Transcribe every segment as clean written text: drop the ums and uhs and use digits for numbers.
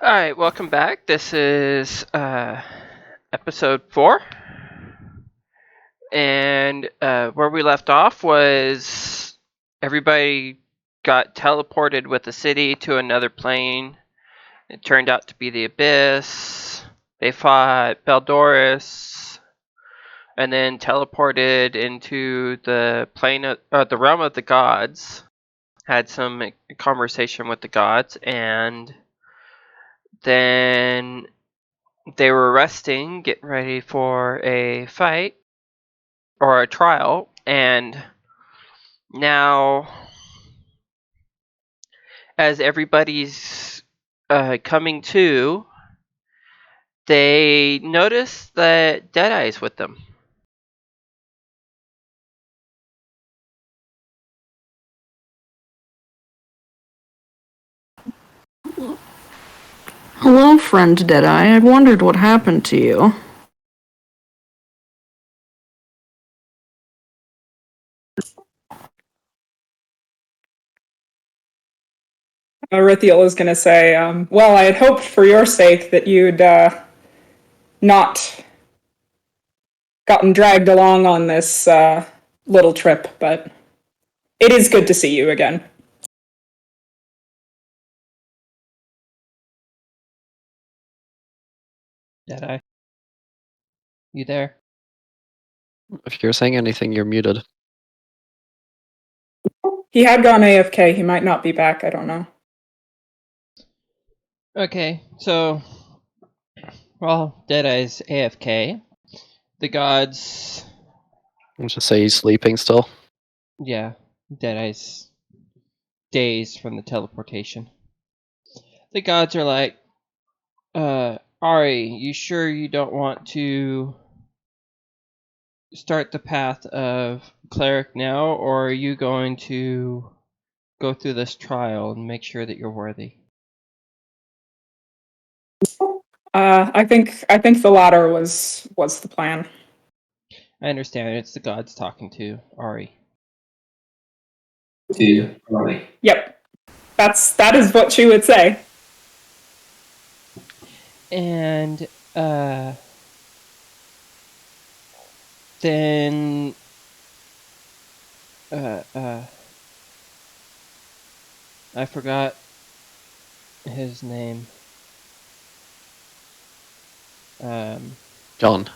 Alright, welcome back. This is episode 4. And where we left off was everybody got teleported with the city to another plane. It turned out to be the Abyss. They fought Beldoris and then teleported into the plane of, the realm of the gods. Had some conversation with the gods, and then they were resting, getting ready for a fight or a trial, and now as everybody's coming to, they notice that Deadeye's with them. Hello, friend Deadeye. I've wondered what happened to you. Rithiel is going to say, well, I had hoped for your sake that you'd not gotten dragged along on this little trip, but it is good to see you again. Deadeye? You there? If you're saying anything, you're muted. He had gone AFK. He might not be back. I don't know. Okay, so, well, Deadeye's AFK. The gods... I'll just say he's sleeping still. Yeah, Deadeye's dazed from the teleportation. The gods are like, Ari, you sure you don't want to start the path of cleric now, or are you going to go through this trial and make sure that you're worthy? I think the latter was the plan. I understand it's the gods talking to Ari. To Ari. Yep, that is what she would say. And then I forgot his name. John.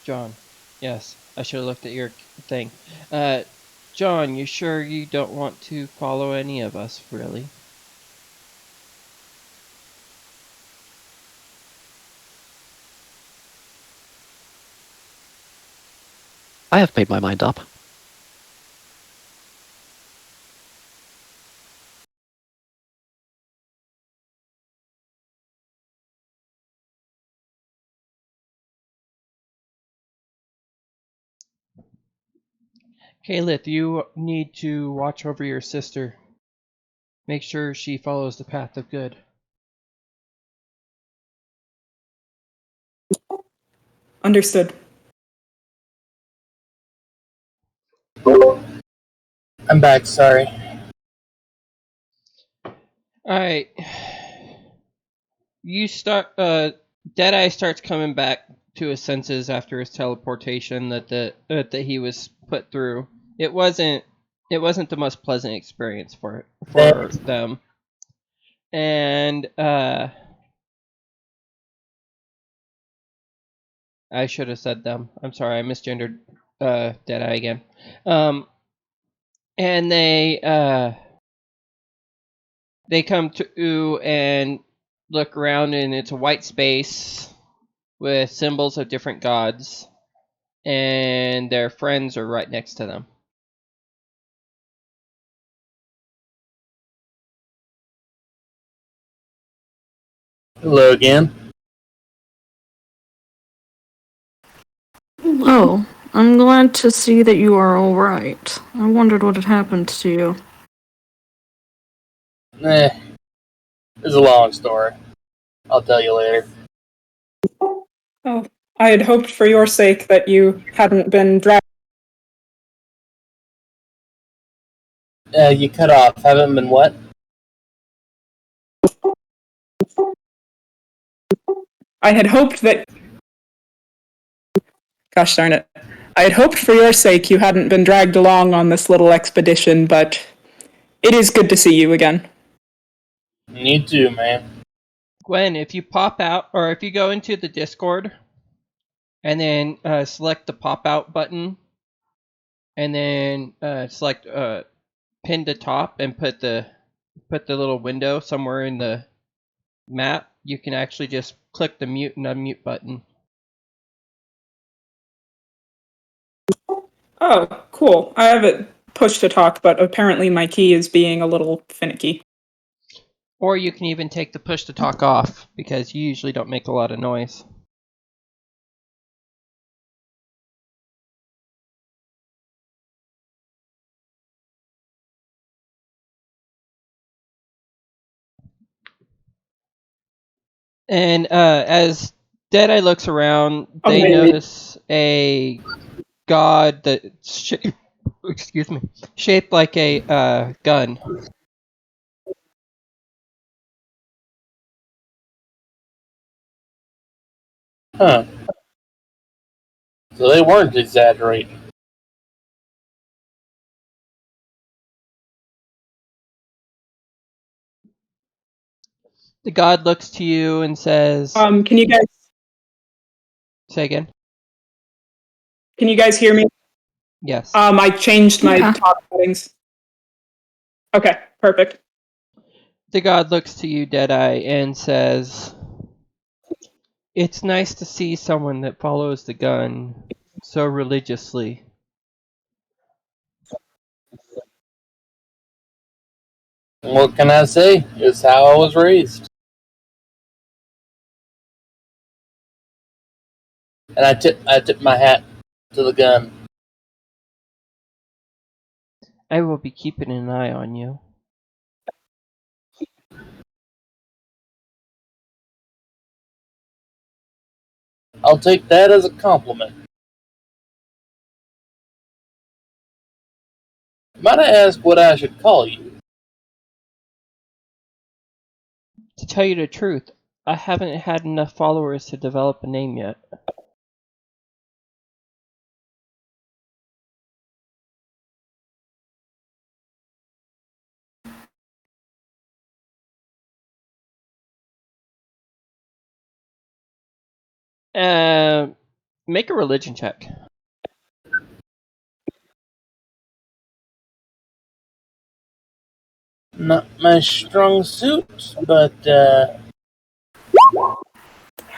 John. Yes, I should have looked at your thing. John, you sure you don't want to follow any of us, really? I have made my mind up. Kalith, you need to watch over your sister. Make sure she follows the path of good. Understood. I'm back, sorry. Alright. You start Deadeye starts coming back to his senses after his teleportation that he was put through. It wasn't the most pleasant experience for them. And I should have said them. I'm sorry, I misgendered Deadeye again. And they come to and look around, and it's a white space with symbols of different gods, and their friends are right next to them. Hello again. Oh, I'm glad to see that you are alright. I wondered what had happened to you. It's a long story. I'll tell you later. Oh, I had hoped for your sake that you hadn't been dragged. You cut off. Haven't been what? I had hoped that. Gosh darn it. I had hoped for your sake you hadn't been dragged along on this little expedition, but it is good to see you again. Me too, man. Gwen, if you pop out, or if you go into the Discord, and then select the pop out button, and then select pin to top, and put the little window somewhere in the map, you can actually just click the mute and unmute button. Oh, cool. I have it push to talk, but apparently my key is being a little finicky. Or you can even take the push to talk off, because you usually don't make a lot of noise. And as Deadeye looks around, they Okay. notice a god that's excuse me, shaped like a gun. Huh. So they weren't exaggerating. The god looks to you and says, Can you guys say again? hear me? Yes. I changed my Yeah. talk settings. Okay, perfect. The god looks to you, Deadeye, and says, "It's nice to see someone that follows the gun so religiously." What can I say? It's how I was raised. And I tip my hat to the gun. I will be keeping an eye on you. I'll take that as a compliment. Might I ask what I should call you? To tell you the truth, I haven't had enough followers to develop a name yet. Make a religion check. Not my strong suit, but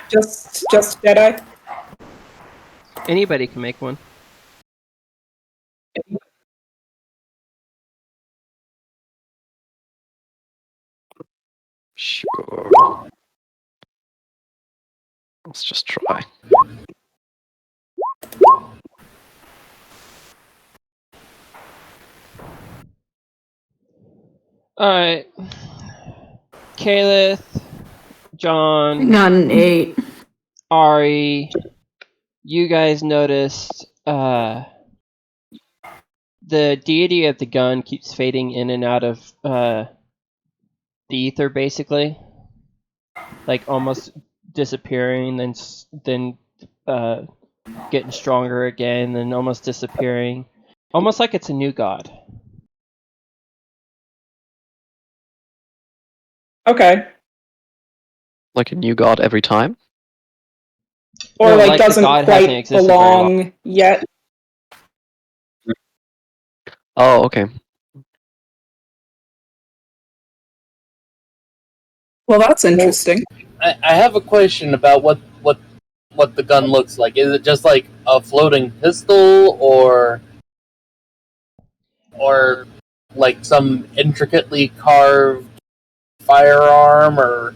Just Jedi. Anybody can make one. Sure. Let's just try. Alright. Kalith, John, Got an 8. Ari, you guys noticed the deity of the gun keeps fading in and out of the ether, basically. Like almost disappearing, then getting stronger again, then almost disappearing. Almost like it's a new god. Okay. Like a new god every time? Or No, like like the doesn't god hasn't quite existed very long. belong yet. Oh, okay. Well, that's interesting. I have a question about what the gun looks like. Is it just like a floating pistol, or like some intricately carved firearm, or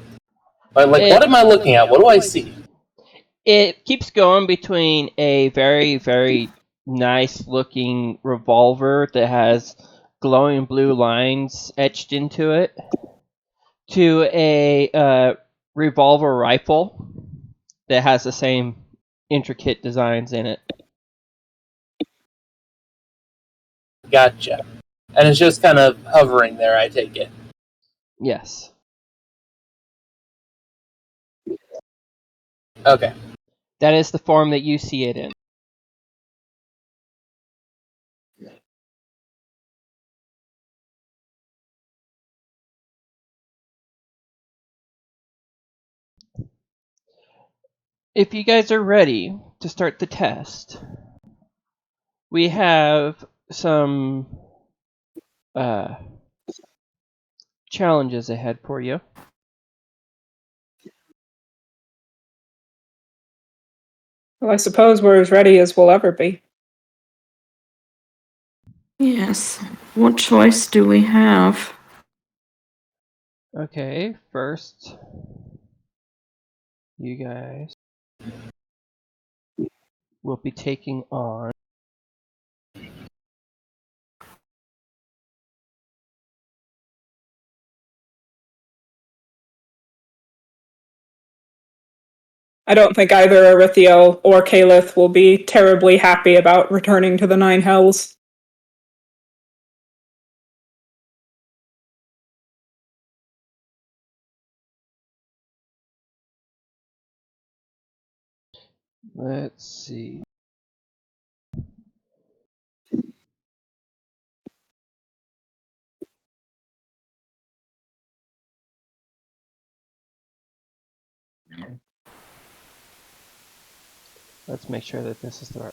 like what am I looking at? What do I see? It keeps going between a very, very nice looking revolver that has glowing blue lines etched into it to a revolver rifle that has the same intricate designs in it. Gotcha. And it's just kind of hovering there, I take it. Yes. Okay. That is the form that you see it in. If you guys are ready to start the test, we have some challenges ahead for you. Well, I suppose we're as ready as we'll ever be. Yes. What choice do we have? Okay, first, you guys will be taking on I don't think either Arithiel or Calith will be terribly happy about returning to the Nine Hells. let's see. Let's make sure that this is the right.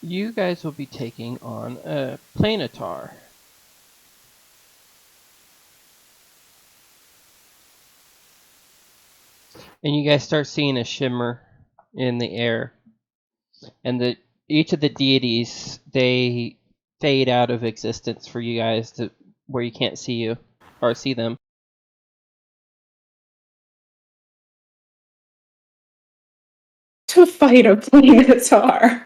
You guys will be taking on a planetar. And you guys start seeing a shimmer in the air. And each of the deities, they fade out of existence for you guys to where you can't see you or see them. To fight a planetar.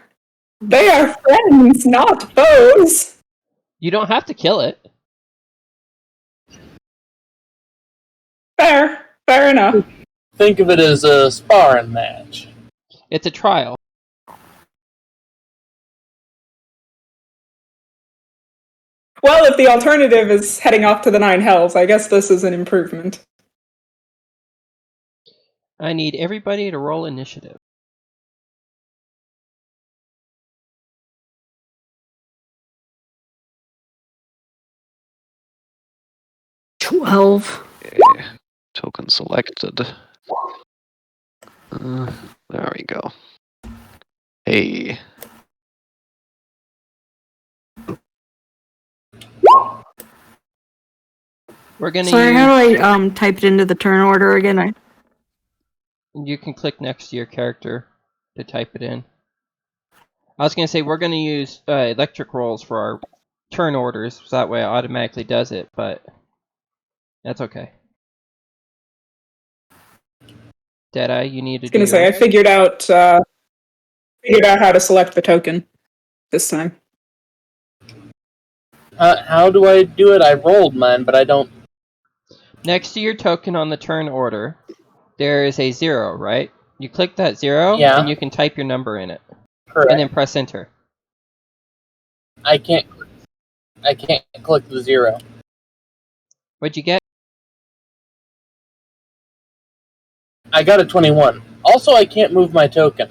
They are friends, not foes. You don't have to kill it. Fair enough. Think of it as a sparring match. It's a trial. Well, if the alternative is heading off to the Nine Hells, I guess this is an improvement. I need everybody to roll initiative. $12. Okay. Token selected. There we go. Hey. We're gonna Sorry, use. how do I type it into the turn order again? You can click next to your character to type it in. I was gonna say we're gonna use electric rolls for our turn orders, so that way it automatically does it, but that's okay. Deadeye, you need to I was going to say, I figured out how to select the token this time. How do I do it? I rolled mine, but I don't. Next to your token on the turn order, there is a 0, right? You click that 0, Yeah. and you can type your number in it, Correct. and then press enter. I can't click the 0. What'd you get? I got a 21. Also, I can't move my token.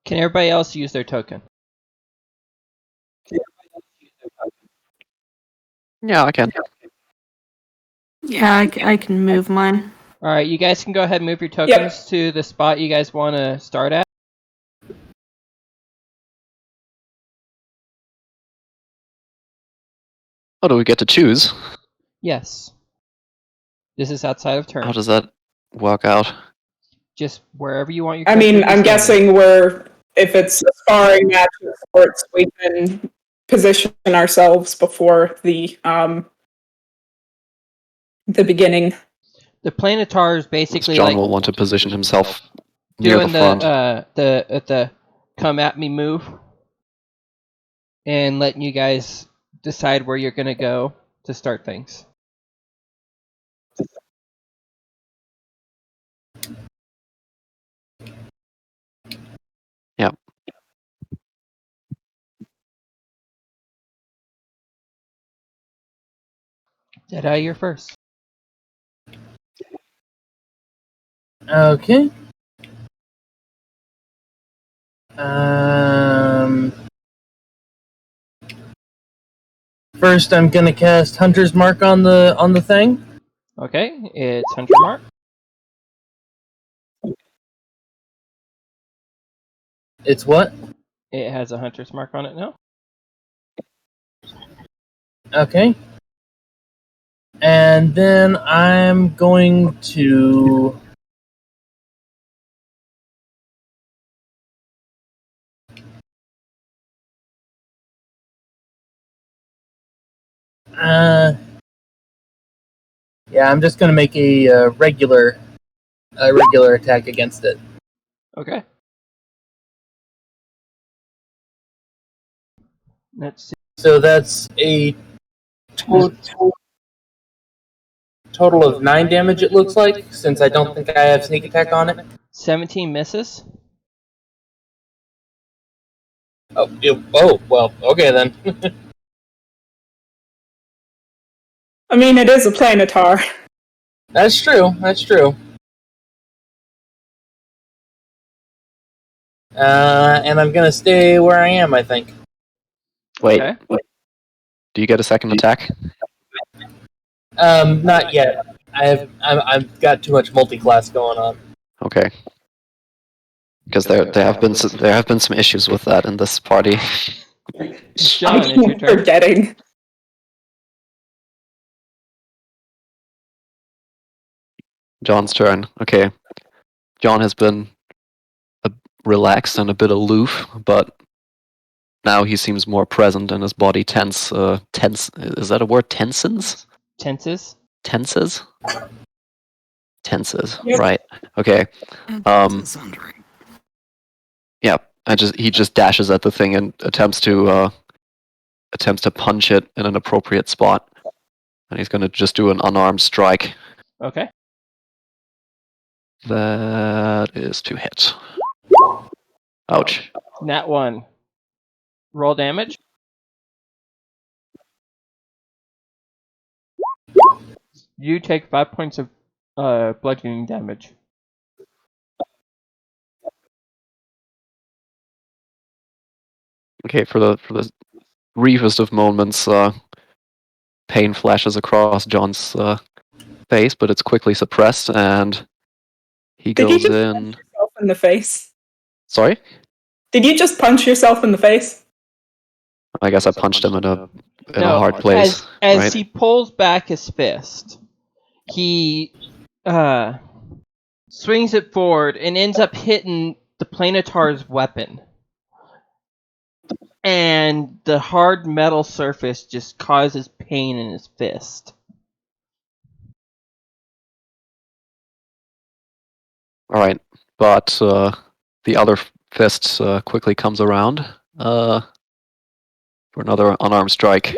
Can everybody else use their token? Yeah, I can. Yeah, I can move mine. All right, you guys can go ahead and move your tokens to the spot you guys want to start at. Oh, do we get to choose? Yes. This is outside of turn. How does that work out? Just wherever you want your I character mean, to be I'm standing. guessing we're if it's a sparring match of sorts, we can position ourselves before the beginning. The Planetar is basically John like will want to position himself near the doing front. the come at me move and letting you guys decide where you're gonna go to start things. Yeah. Deadeye, you're first. Okay. First, I'm gonna cast Hunter's Mark on the thing. Okay, it's Hunter Mark. It's what? It has a Hunter's Mark on it now. Okay. And then I'm going to yeah, I'm just gonna make a regular attack against it. Okay. Let's see. So that's a total of 9 damage. It looks like, since I don't think I have sneak attack on it. 17 misses. Oh, well, okay then. I mean, it is a planetar. That's true. That's true. And I'm gonna stay where I am, I think. Wait, Okay. do you get a second attack? Not yet. I've got too much multi-class going on. Okay. Because there have been some issues with that in this party. John, I it's your keep turn. forgetting. John's turn. Okay. John has been relaxed and a bit aloof, but now he seems more present and his body tense. Is that a word? Tensens? Tenses. Tenses? Tenses. Yep. Right. Okay. Yeah. He just dashes at the thing and attempts to punch it in an appropriate spot. And he's gonna just do an unarmed strike. Okay. That is to hit. Ouch. Nat 1. Roll damage. You take 5 points of bludgeoning damage. Okay, for the briefest of moments, pain flashes across John's face, but it's quickly suppressed, and he Did you goes just in. punch yourself in the face? Sorry? Did you just punch yourself in the face? I guess I punched him in a No, hard place. As right? he pulls back his fist, he swings it forward and ends up hitting the Planetar's weapon. And the hard metal surface just causes pain in his fist. All right, but the other fist quickly comes around for another unarmed strike.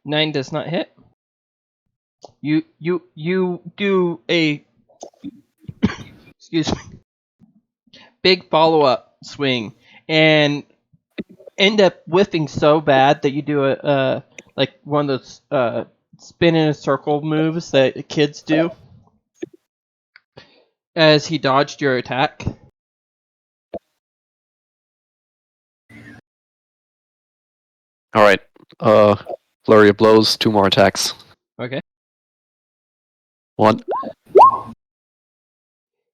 9 does not hit. You do a excuse me, big follow-up swing and end up whiffing so bad that you do a like one of those spin in a circle moves that kids do as he dodged your attack. All right, flurry of blows, 2 more attacks. Okay. 1.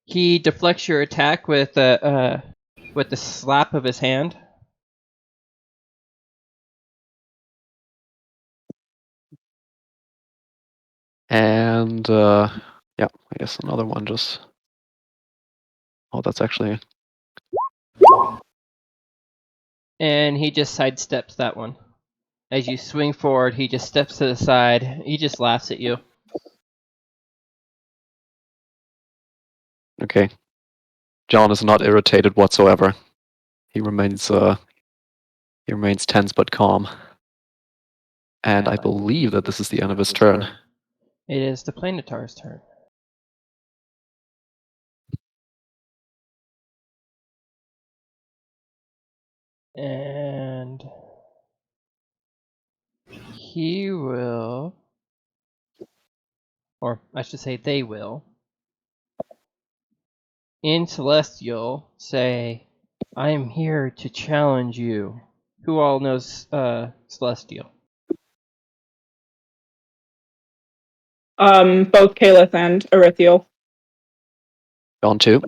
He deflects your attack with the slap of his hand. And yeah, I guess another one just. Oh, that's actually And he just sidesteps that one. As you swing forward, he just steps to the side. He just laughs at you. Okay. John is not irritated whatsoever. He remains tense but calm. And I believe that this is the end of his turn. It is the Planetar's turn. And he will, or I should say they will, in Celestial say, I am here to challenge you. Who all knows Celestial? Both Caliph and Erithiel. John too.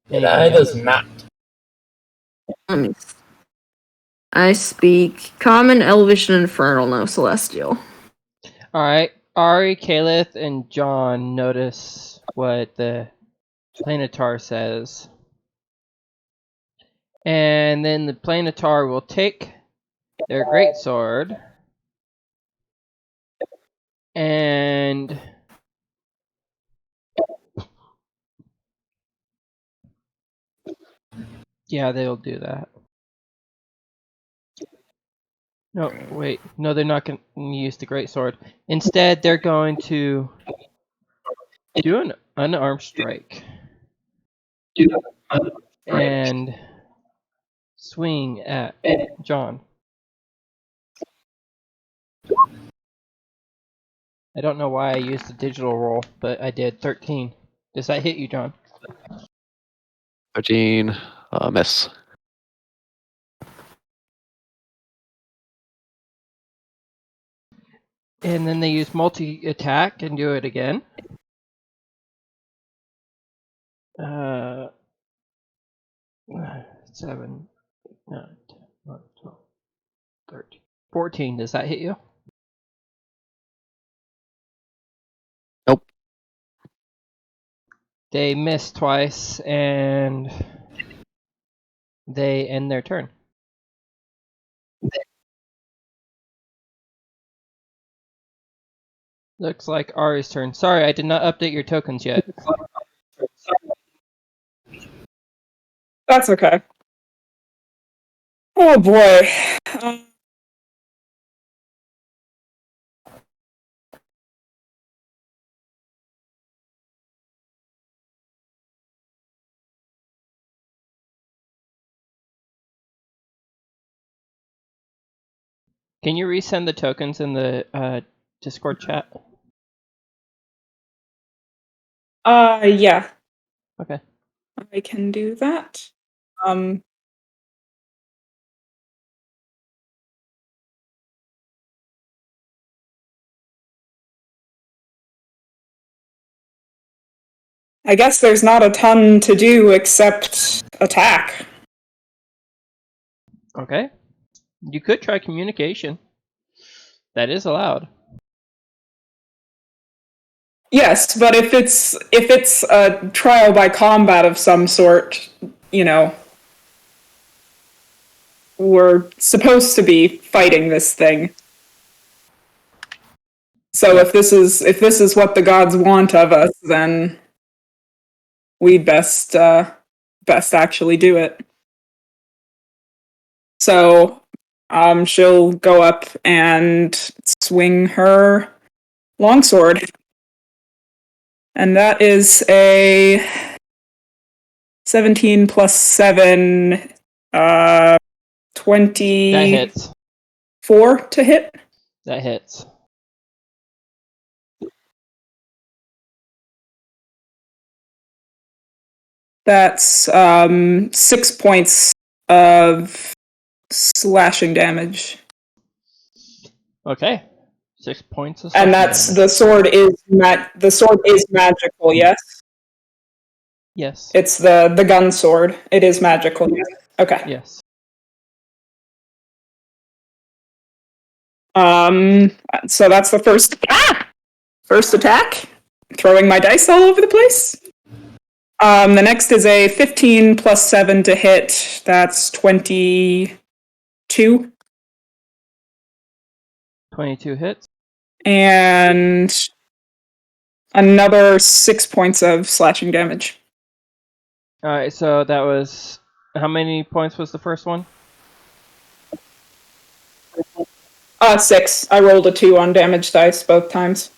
And I does not. Let me. I speak Common, Elvish, and Infernal, no Celestial. Alright, Ari, Caliph, and John notice what the Planetar says. And then the Planetar will take their greatsword and yeah, they'll do that. No, wait. No, they're not going to use the greatsword. Instead, they're going to do an unarmed strike and swing at John. I don't know why I used the digital roll, but I did. 13. Does that hit you, John? 13. Miss. And then they use multi-attack and do it again. 7, 9, 10, 11, 12, 13. 14. Does that hit you? Nope. They miss twice, and they end their turn. Looks like Ari's turn. Sorry, I did not update your tokens yet. That's okay. Oh boy. Can you resend the tokens in the Discord chat? Yeah. Okay. I can do that. I guess there's not a ton to do except attack. Okay. You could try communication. That is allowed. Yes, but if it's a trial by combat of some sort, you know, we're supposed to be fighting this thing. So if this is what the gods want of us, then we'd best actually do it. So she'll go up and swing her longsword. And that is a 17 plus 7, 24 That hits. to hit. That hits. That's 6 points of slashing damage. Okay. 6 points of And slashing that's damage. the sword is magical, yes? Yes. It's the gun sword. It is magical, yes. Okay. Yes. So that's the first attack. Throwing my dice all over the place. The next is a 15 plus 7 to hit. That's 22. 22 hits. And another 6 points of slashing damage. Alright, so that was... How many points was the first one? 6. I rolled a 2 on damage dice both times.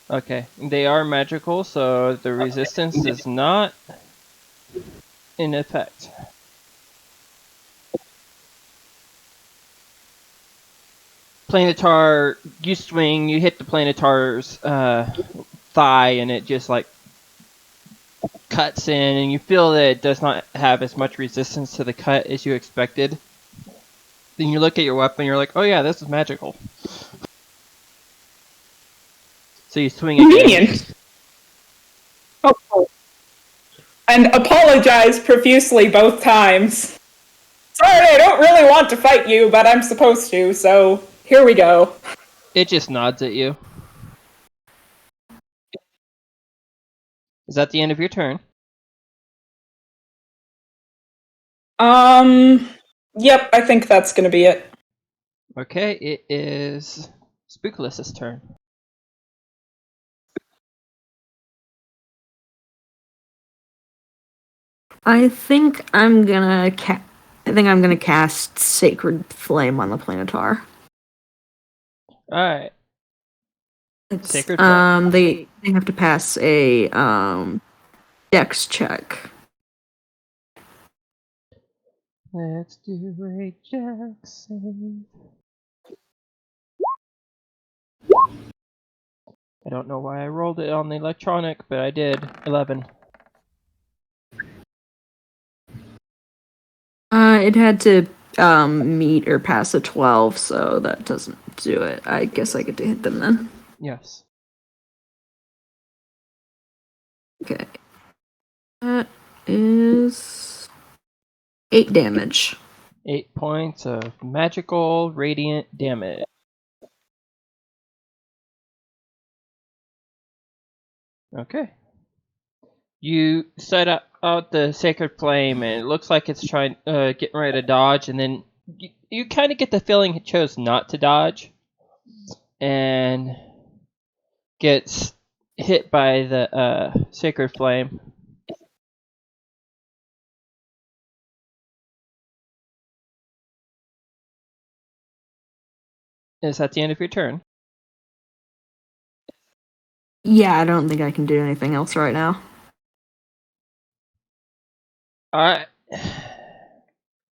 Okay. They are magical, so the resistance is not in effect. Planetar, you swing, you hit the Planetar's thigh, and it just like cuts in, and you feel that it does not have as much resistance to the cut as you expected. Then you look at your weapon, you're like, oh yeah, this is magical. So you swing again. Convenient. Oh. And apologize profusely both times. Sorry, I don't really want to fight you, but I'm supposed to, so here we go. It just nods at you. Is that the end of your turn? Yep, I think that's gonna be it. Okay, it is Spookless's turn. I think I'm gonna cast Sacred Flame on the Planetar. Alright. It's, Sacred Flame. they have to pass a Dex check. Let's do a jack save. I don't know why I rolled it on the electronic, but I did. 11. It had to meet or pass a 12, so that doesn't do it. I guess I get to hit them then. Yes. Okay. That is 8 damage. 8 points of magical radiant damage. Okay. You set out the Sacred Flame, and it looks like it's getting ready to dodge, and then you kind of get the feeling it chose not to dodge, and gets hit by the Sacred Flame. Is that the end of your turn? Yeah, I don't think I can do anything else right now. Alright.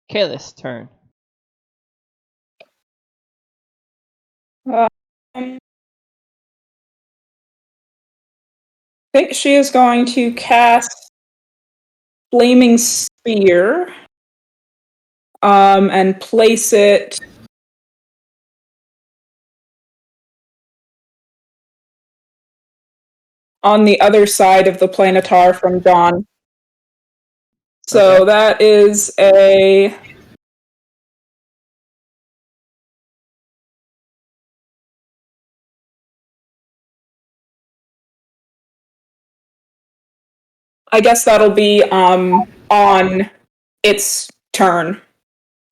Kayla's turn. I think she is going to cast Flaming Spear, and place it on the other side of the Planetar from John. So Okay. that is a... I guess that'll be on its turn.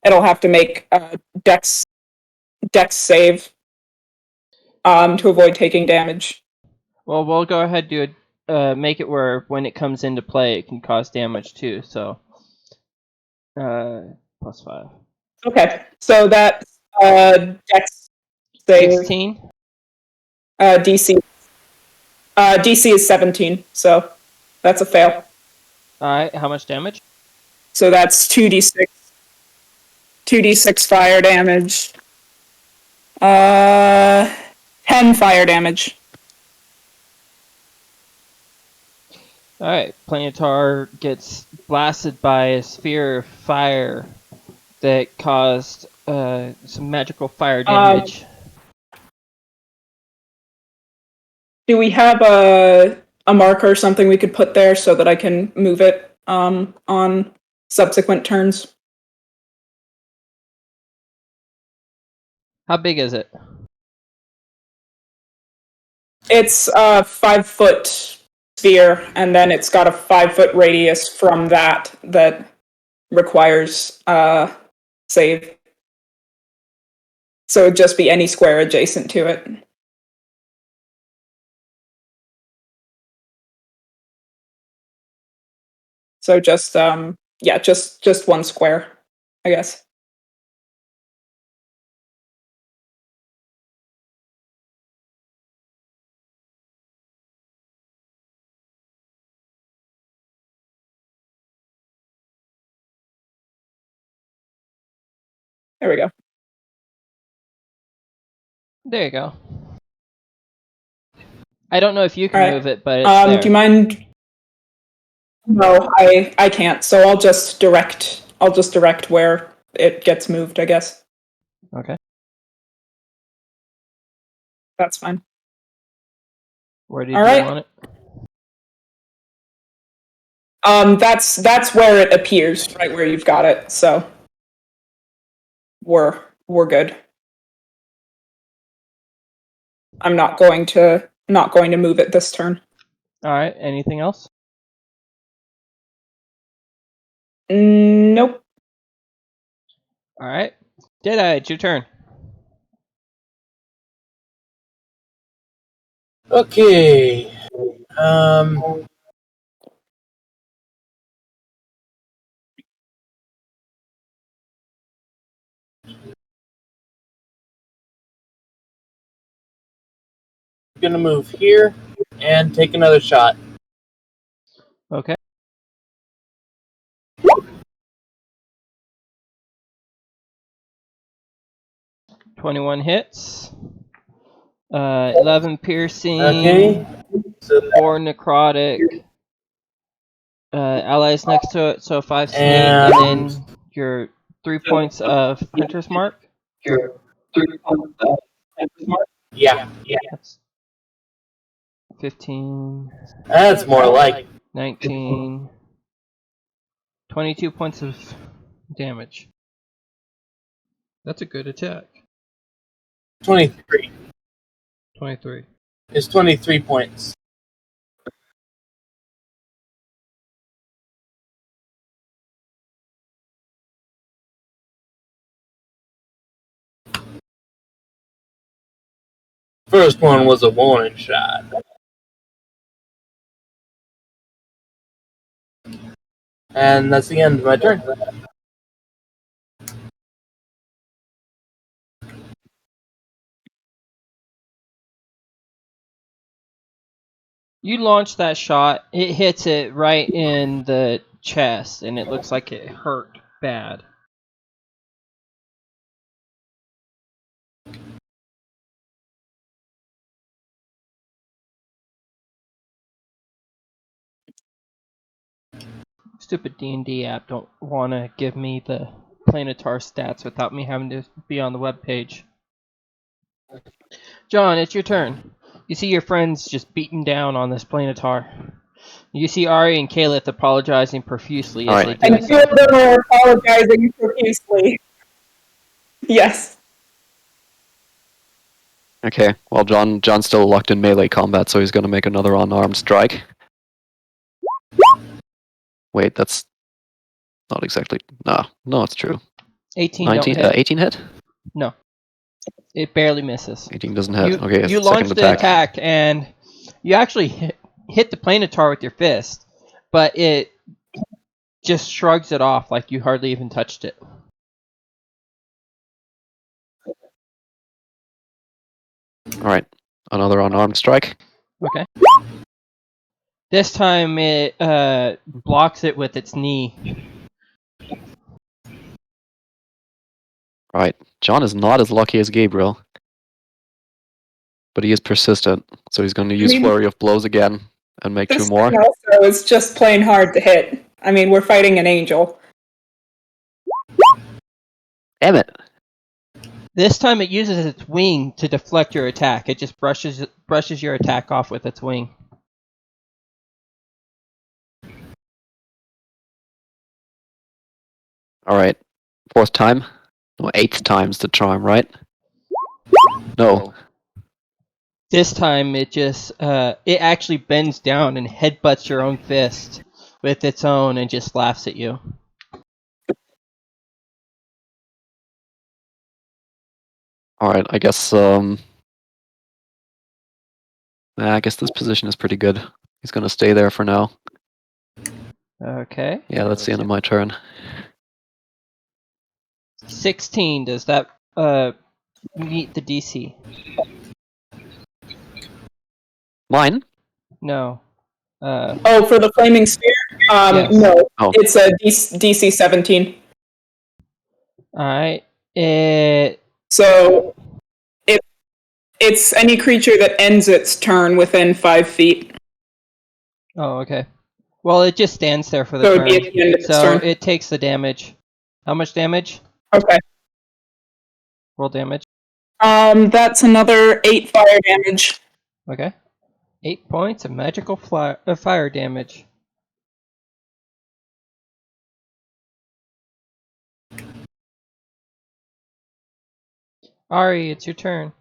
It'll have to make a dex save to avoid taking damage. Well, we'll go ahead and do make it where when it comes into play, it can cause damage too. So, +5. Okay, so that's dex save. 16. DC. DC is 17, so that's a fail. Alright, how much damage? So that's 2d6. 2d6 fire damage. 10 fire damage. Alright, Planetar gets blasted by a sphere of fire that caused some magical fire damage. Do we have a marker or something we could put there so that I can move it on subsequent turns? How big is it? It's 5 foot sphere, and then it's got a 5-foot radius from that requires save. So it'd just be any square adjacent to it. So just just one square, I guess. There we go. There you go. I don't know if you can All right. move it, but it's there. Do you mind? No, I can't. So I'll just direct where it gets moved, I guess. Okay. That's fine. Where did All you right. want it? That's where it appears, right where you've got it. So we're good. I'm not going to move it this turn. All right. Anything else? Nope. All right. Deadeye, it's your turn. Okay. Gonna move here and take another shot. Okay. $21 hits. 11 piercing. Okay. So 4 necrotic. Allies next to it, so 5 snake, and then your 3 points of Hunter's Mark. Yeah. That's 15, That's more like 19, 22 points of damage. That's a good attack. 23. 23. It's 23 points. First one was a warning shot. And that's the end of my turn. You launch that shot, it hits it right in the chest, and it looks like it hurt bad. Stupid D&D app don't want to give me the Planetar stats without me having to be on the webpage. John, it's your turn. You see your friends just beaten down on this Planetar. You see Ari and Caliph apologizing profusely as Alright. they do And so. two of them are apologizing profusely. Yes. Okay, well, John's still locked in melee combat, so he's going to make another unarmed strike. Wait, that's not exactly... No, it's true. 18 19, don't hit. 18 hit? No. It barely misses. 18 doesn't hit. You, Okay, you second launch the attack. attack, and you actually hit the Planetar with your fist, but it just shrugs it off like you hardly even touched it. Alright, another unarmed strike. Okay. This time it blocks it with its knee. Alright, John is not as lucky as Gabriel. But he is persistent, so he's going to use Flurry of Blows again and make 2 This more. thing also is just plain hard to hit. I mean, we're fighting an angel. Damn it! This time it uses its wing to deflect your attack. It just brushes your attack off with its wing. Alright, 4th time? No, 8th time's the charm, right? No. This time it just it actually bends down and headbutts your own fist with its own and just laughs at you. All right, I guess this position is pretty good. He's gonna stay there for now. Okay. Yeah, that's the end of my turn. 16. Does that meet the DC? Mine? No. Oh, for the flaming sphere? Yes. No. Oh. It's a DC 17. Alright. So it's any creature that ends its turn within 5 feet. Oh, okay. Well, it just stands there for the So it'd be at turn. the end of its So turn. it takes the damage. How much damage? Okay. Roll damage. That's another 8 fire damage. Okay. 8 points of magical fire damage. Ari, it's your turn.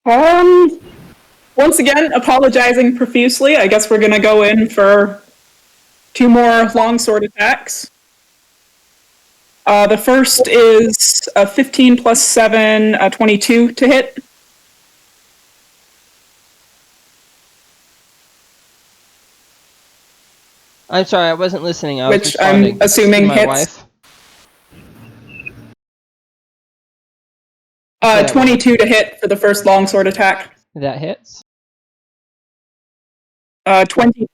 Once again, apologizing profusely. I guess we're gonna go in for 2 more longsword attacks. The first is a 15 plus 7, 22 to hit. I'm sorry, I wasn't listening. I was Which I'm responding assuming to my hits. wife. 22 to hit for the first longsword attack. That hits. 20.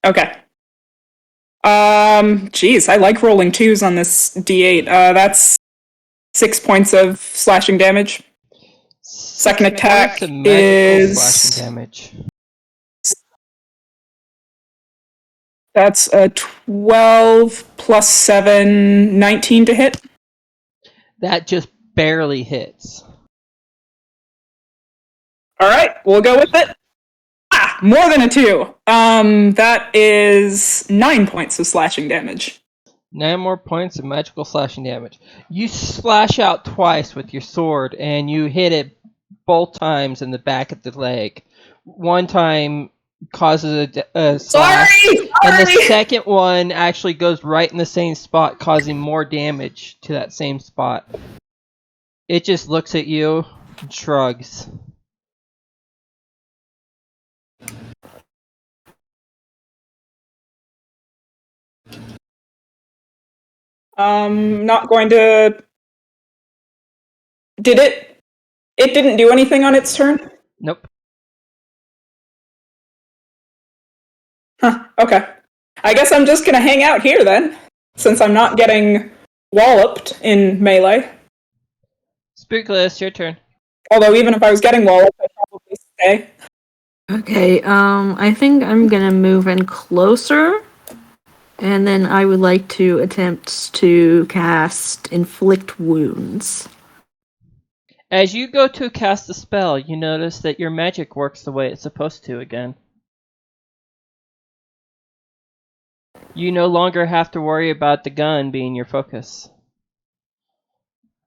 Okay. Geez, I like rolling 2s on this D8. That's 6 points of slashing damage. Second attack Points of magical is slashing damage. That's a 12 plus 7, 19 to hit. That just barely hits. All right, we'll go with it. More than a 2. That is 9 points of slashing damage. 9 more points of magical slashing damage. You slash out twice with your sword, and you hit it both times in the back of the leg. One time causes a slash, Sorry! and the second one actually goes right in the same spot, causing more damage to that same spot. It just looks at you and shrugs. Not going to. Did it? It didn't do anything on its turn? Nope. Huh, okay. I guess I'm just gonna hang out here then, since I'm not getting walloped in melee. Spookless, your turn. Although even if I was getting walloped, I'd probably stay. Okay, I think I'm gonna move in closer, and then I would like to attempt to cast Inflict Wounds. As you go to cast a spell, you notice that your magic works the way it's supposed to again. You no longer have to worry about the gun being your focus.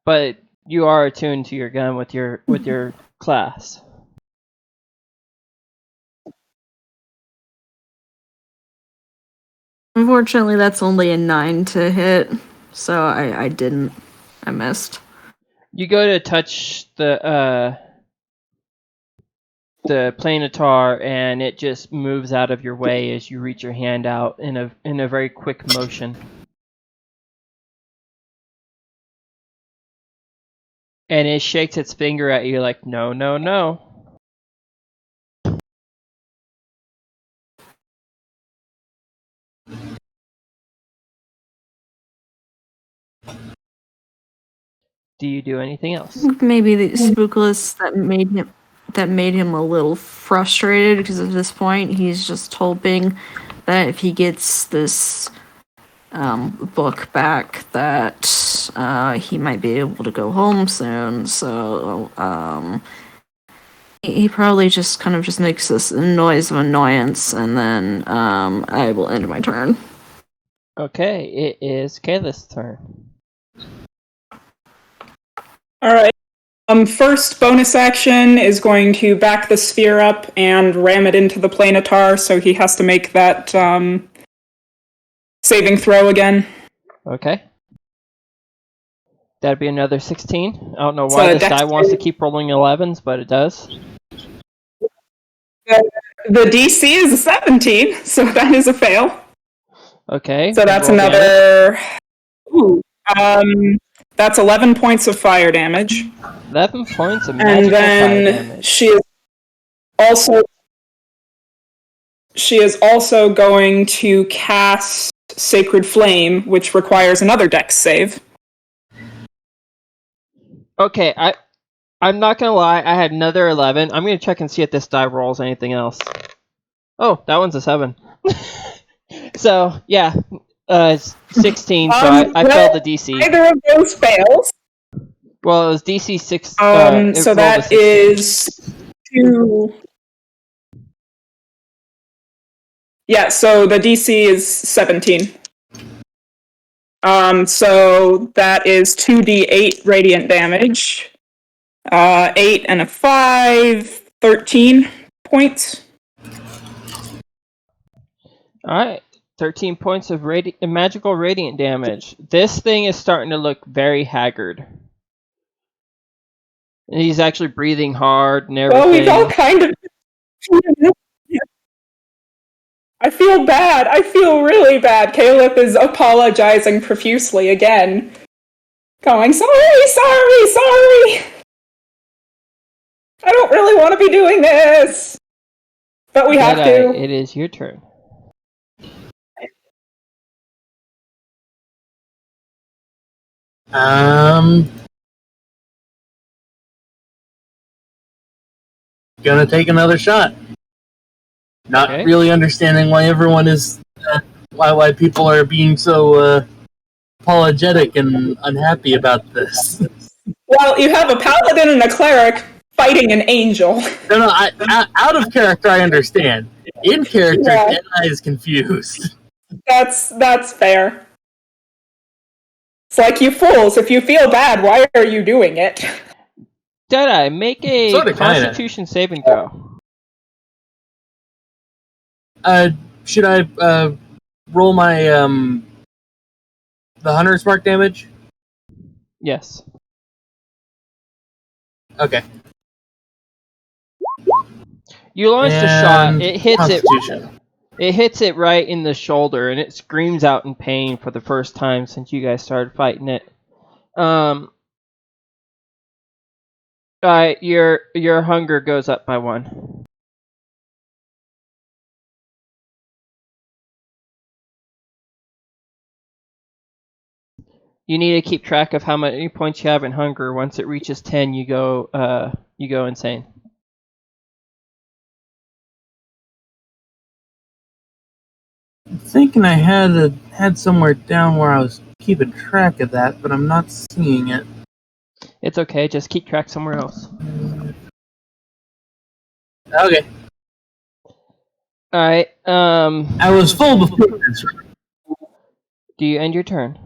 But you are attuned to your gun with your class. Unfortunately, that's only a 9 to hit, so I didn't. I missed. You go to touch the planetar, and it just moves out of your way as you reach your hand out in a very quick motion. And it shakes its finger at you like, no, no, no. Do you do anything else? Maybe the spookless that made him a little frustrated, because at this point he's just hoping that if he gets this book back, that he might be able to go home soon. So he probably just kind of just makes this noise of annoyance, and then I will end my turn. Okay, it is Kayla's turn. All right. First bonus action is going to back the sphere up and ram it into the planetar, so he has to make that saving throw again. Okay. That'd be another 16. I don't know So why this dex die wants to save. keep rolling 11s, but it does. The DC is a 17, so that is a fail. Okay. So that's roll another. Ooh, that's 11 points of fire damage. 11 points of And magical fire then damage. she is also going to cast Sacred Flame, which requires another dex save. Okay, I'm not gonna lie, I had another 11. I'm gonna check and see if this die rolls anything else. Oh, that one's a 7. So, yeah, it's 16, so I failed the DC. Neither of those fails. Well, it was DC 6. So that is 2. Yeah, so the DC is 17. So that is 2d8 radiant damage. 8 and a 5, 13 points. Alright, 13 points of magical radiant damage. This thing is starting to look very haggard. And he's actually breathing hard and everything. Well, we've all kind of. I feel bad. I feel really bad. Caleb is apologizing profusely again. Going, sorry. I don't really want to be doing this. But we have to. It is your turn. Gonna take another shot. Not Okay. really understanding why everyone is, why people are being so apologetic and unhappy about this. Well, you have a paladin and a cleric fighting an angel. No, out of character I understand. In character, Yeah. Deadeye is confused. That's fair. It's like, you fools, if you feel bad, why are you doing it? Deadeye, make a Sorta, kinda. Constitution saving throw. Should I roll my the Hunter's Mark damage? Yes. Okay. You launched a shot. And It hits Constitution. It hits it right in the shoulder, and it screams out in pain for the first time since you guys started fighting it. Your hunger goes up by 1. You need to keep track of how many points you have in hunger. Once it reaches 10, you go insane. I'm thinking I had somewhere down where I was keeping track of that, but I'm not seeing it. It's okay. Just keep track somewhere else. Okay. All right. I was full before this. Do you end your turn?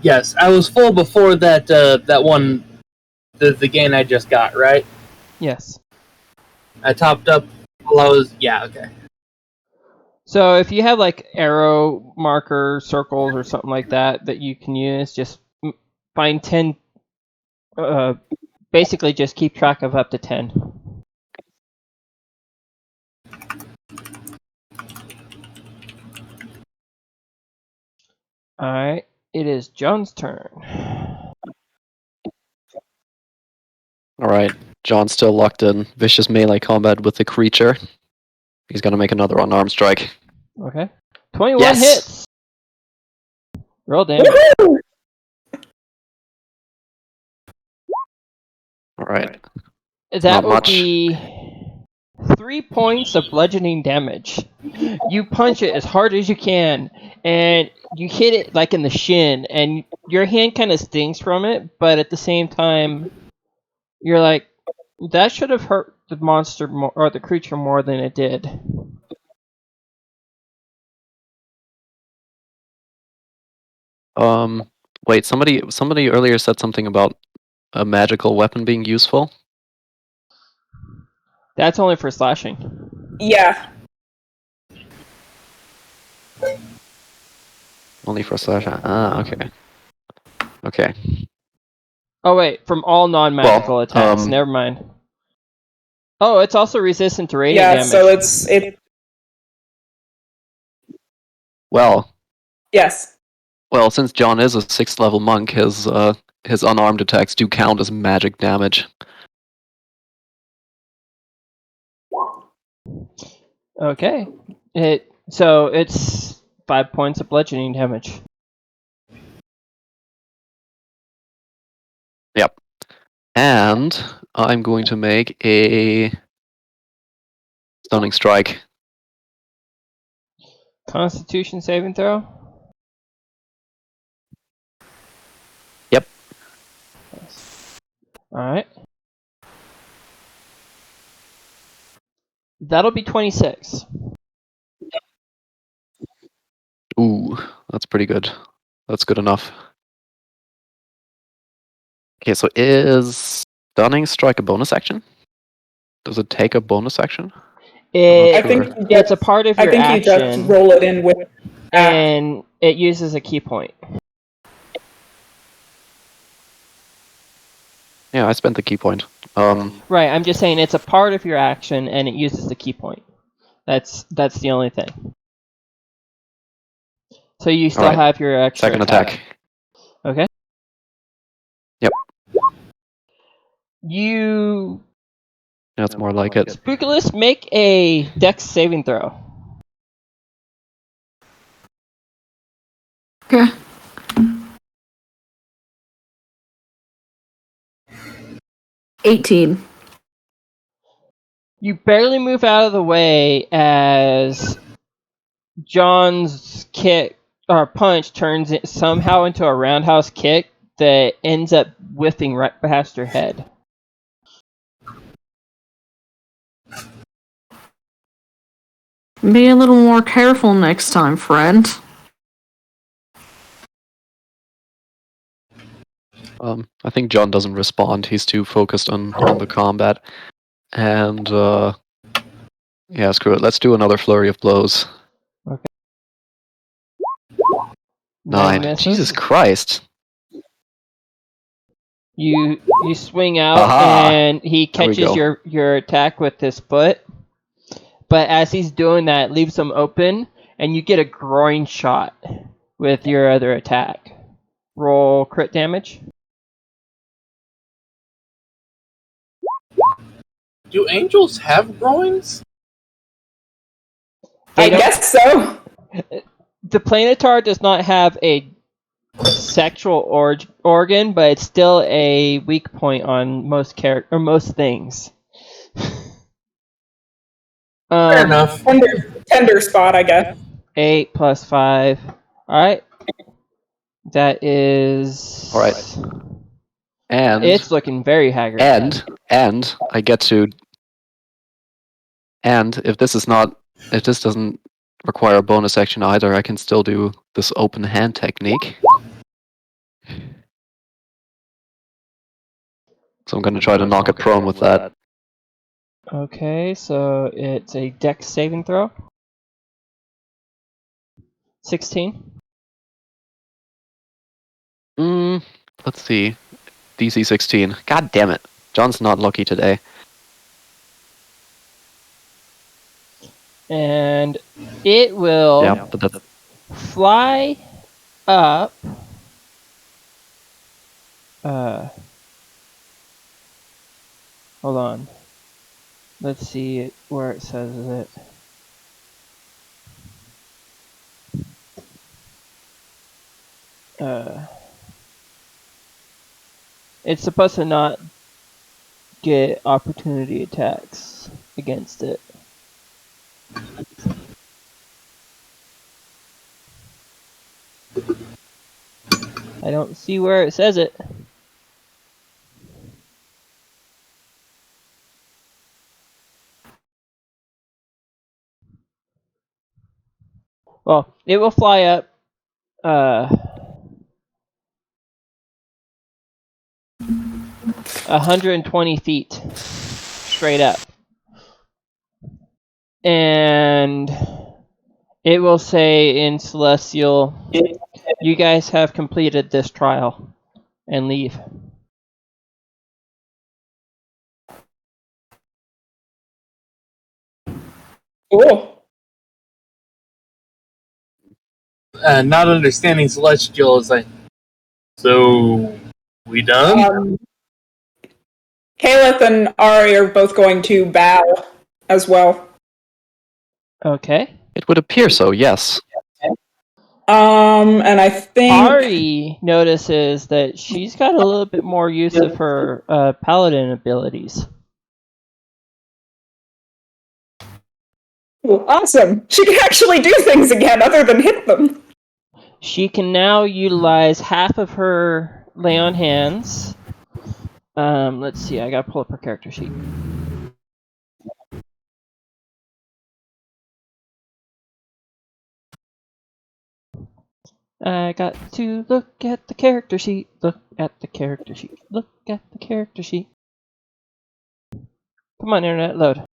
Yes, I was full before that one, the gain I just got, right? Yes. I topped up while I was, yeah, okay. So if you have like arrow marker circles or something like that you can use, just find 10. Basically, just keep track of up to 10. All right. It is John's turn. Alright, John's still locked in vicious melee combat with the creature. He's gonna make another unarmed strike. Okay. 21 Yes! hits. Roll damage. Woohoo! Alright. That Not will much. be 3 points of bludgeoning damage. You punch it as hard as you can, and you hit it like in the shin, and your hand kind of stings from it, but at the same time, you're like, that should have hurt the monster more, or the creature more than it did. Wait, somebody earlier said something about a magical weapon being useful. That's only for slashing. Yeah. Only for slashing. Ah, okay. Okay. Oh wait, from all non-magical Well, attacks. Never mind. Oh, it's also resistant to radiant Yeah, damage. so it Well, yes. well, since John is a 6th level monk, his unarmed attacks do count as magic damage. Okay. So it's 5 points of bludgeoning damage. Yep. And I'm going to make a stunning strike. Constitution saving throw. Yep. Alright. That'll be 26. Ooh, that's pretty good. That's good enough. Okay, so is stunning strike a bonus action? Does it take a bonus action? I Sure. think It's a part of your you just action, roll it in with and it uses a key point. Yeah, I spent the key point. Right, I'm just saying it's a part of your action, and it uses the key point. That's the only thing. So you still Alright. have your extra Second attack. Okay. Yep. You, That's more like it. Spookulus, make a Dex saving throw. Okay. 18. You barely move out of the way as John's kick or punch turns it somehow into a roundhouse kick that ends up whiffing right past your head. Be a little more careful next time, friend. I think John doesn't respond. He's too focused on the combat. And yeah, screw it. Let's do another flurry of blows. Okay. 9. Misses. Jesus Christ. You swing out Aha! and he There we catches go. your attack with his foot. But as he's doing that, it leaves him open, and you get a groin shot with your other attack. Roll crit damage. Do angels have groins? I guess so. The Planetar does not have a sexual organ, but it's still a weak point on most most things. Fair enough. Tender spot, I guess. 8 plus 5. Alright. That is... Alright. And it's looking very haggard. and I get to. And if this doesn't require a bonus action either, I can still do this open hand technique. So I'm going to try to knock it prone with that. Okay, so it's a Dex saving throw. 16. Let's see. DC 16. God damn it. John's not lucky today. And it will Yeah, but that's fly up. Hold on. Let's see where it says it. It's supposed to not get opportunity attacks against it. I don't see where it says it. Well, it will fly up 120 feet straight up. And it will say in Celestial, you guys have completed this trial, and leave. Cool. Not understanding Celestial is like, so we done? Caliph and Ari are both going to bow as well. Okay. It would appear so, yes. And I think Ari notices that she's got a little bit more use of her paladin abilities. Ooh, awesome. She can actually do things again other than hit them. She can now utilize half of her lay on hands. Let's see, I gotta pull up her character sheet. I got to look at the character sheet, look at the character sheet, look at the character sheet. Come on, internet, load.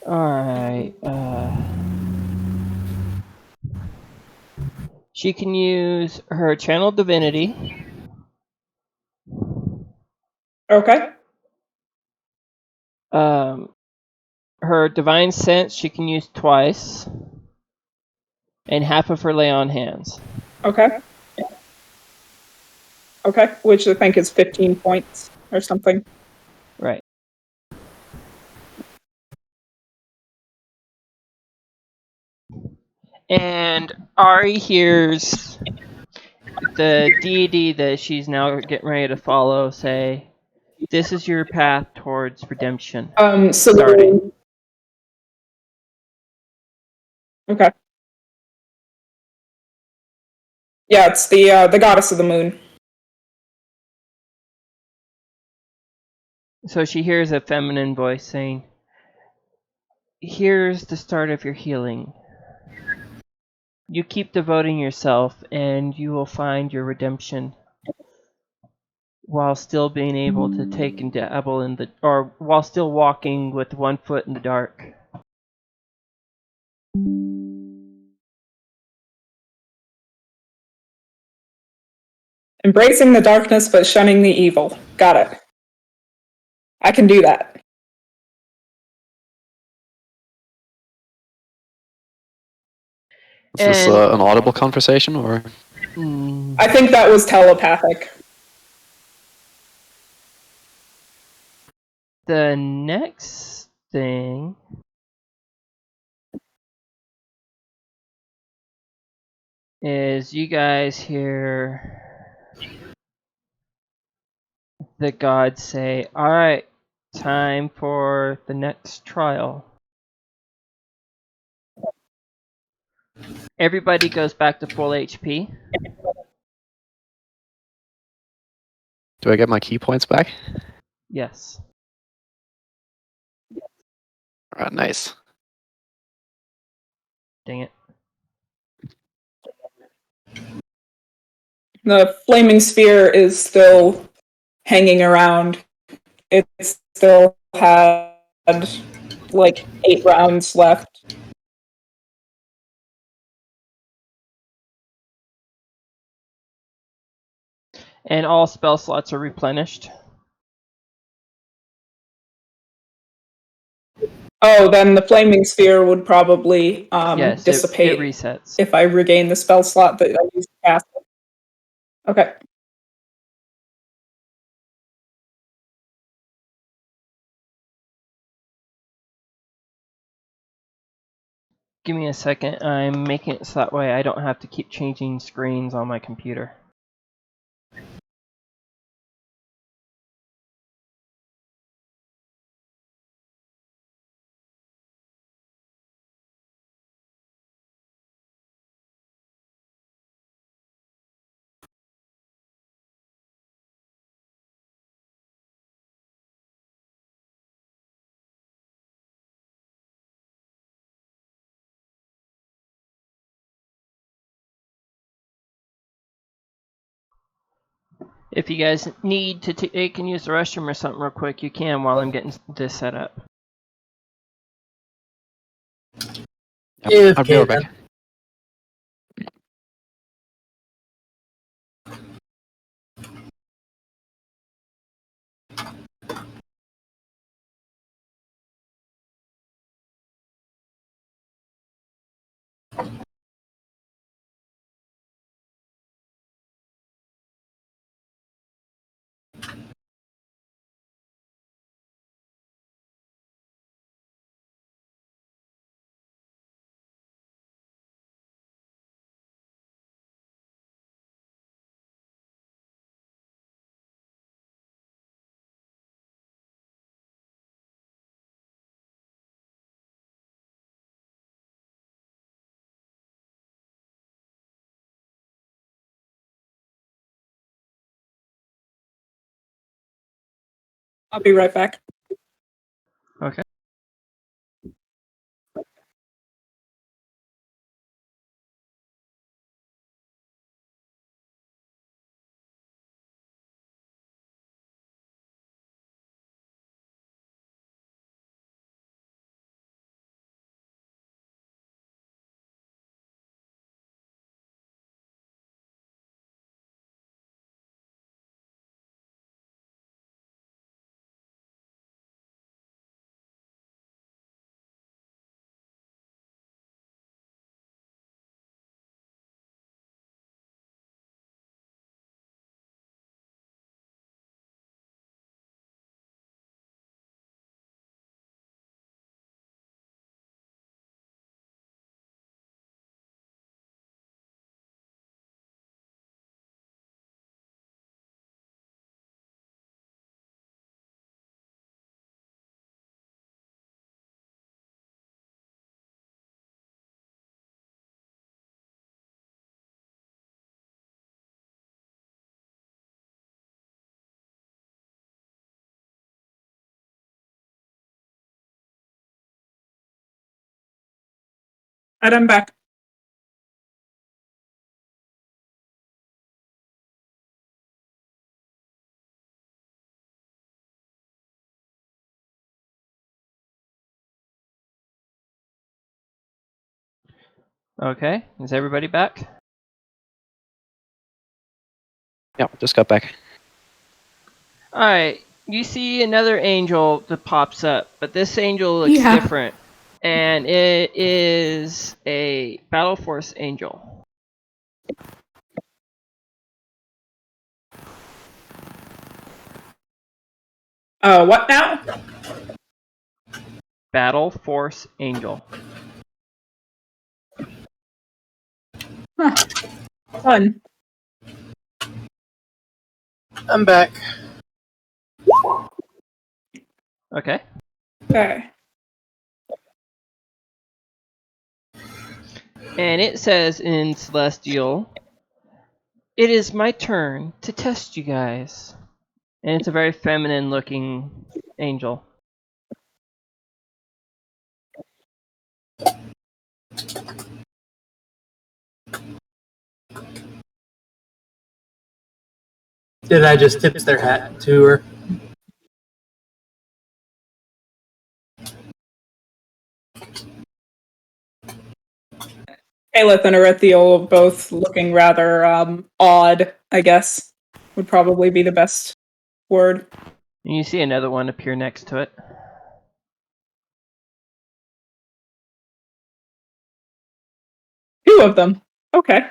Alright, she can use her channel divinity, Okay. her divine sense she can use twice, and half of her lay on hands. Okay. Okay. Which I think is 15 points or something. Right. And Ari hears the deity that she's now getting ready to follow say, "This is your path towards redemption." So Starting. Okay. Yeah, it's the goddess of the moon. So she hears a feminine voice saying, "Here's the start of your healing. You keep devoting yourself, and you will find your redemption, while still being able to take and dabble in the, or while still walking with one foot in the dark." Embracing the darkness but shunning the evil. Got it. I can do that. Is this And an audible conversation, or? I think that was telepathic. the next thing is you guys hear the gods say, "Alright, time for the next trial." Everybody goes back to full HP. Do I get my key points back? Yes. Alright, nice. Dang it. The flaming sphere is still hanging around. It still had like 8 rounds left. And all spell slots are replenished. Oh, then the flaming sphere would probably Yes, it dissipate resets. if I regain the spell slot that I used to cast it. Okay. Give me a second. I'm making it so that way I don't have to keep changing screens on my computer. If you guys need to take and use the restroom or something real quick, you can while I'm getting this set up. Yep, I'll be right back. I'll be right back. Okay. And I'm back. Okay. Is everybody back? Yep, just got back. Alright. You see another angel that pops up, but this angel looks Yeah. different. And it is a Battle Force angel. What now? Battle Force angel. Huh. Fun. I'm back. Okay. Okay. And it says in Celestial, "It is my turn to test you guys." And it's a very feminine looking angel. Did I just tip their hat to her? Aelith and Arithiel both looking rather odd, I guess, would probably be the best word. And you see another one appear next to it. Two of them. Okay.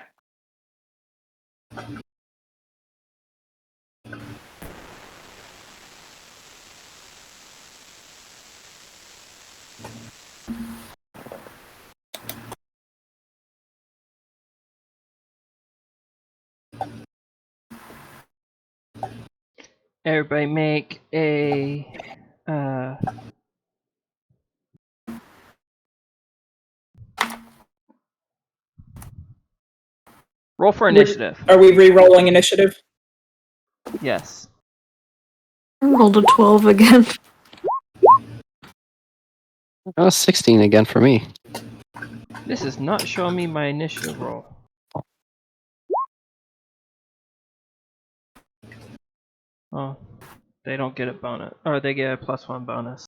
Everybody make a roll for initiative. Are we re-rolling initiative? Yes. I rolled a 12 again. 16 again for me. This is not showing me my initiative roll. Oh, they don't get a bonus, or they get a +1 bonus.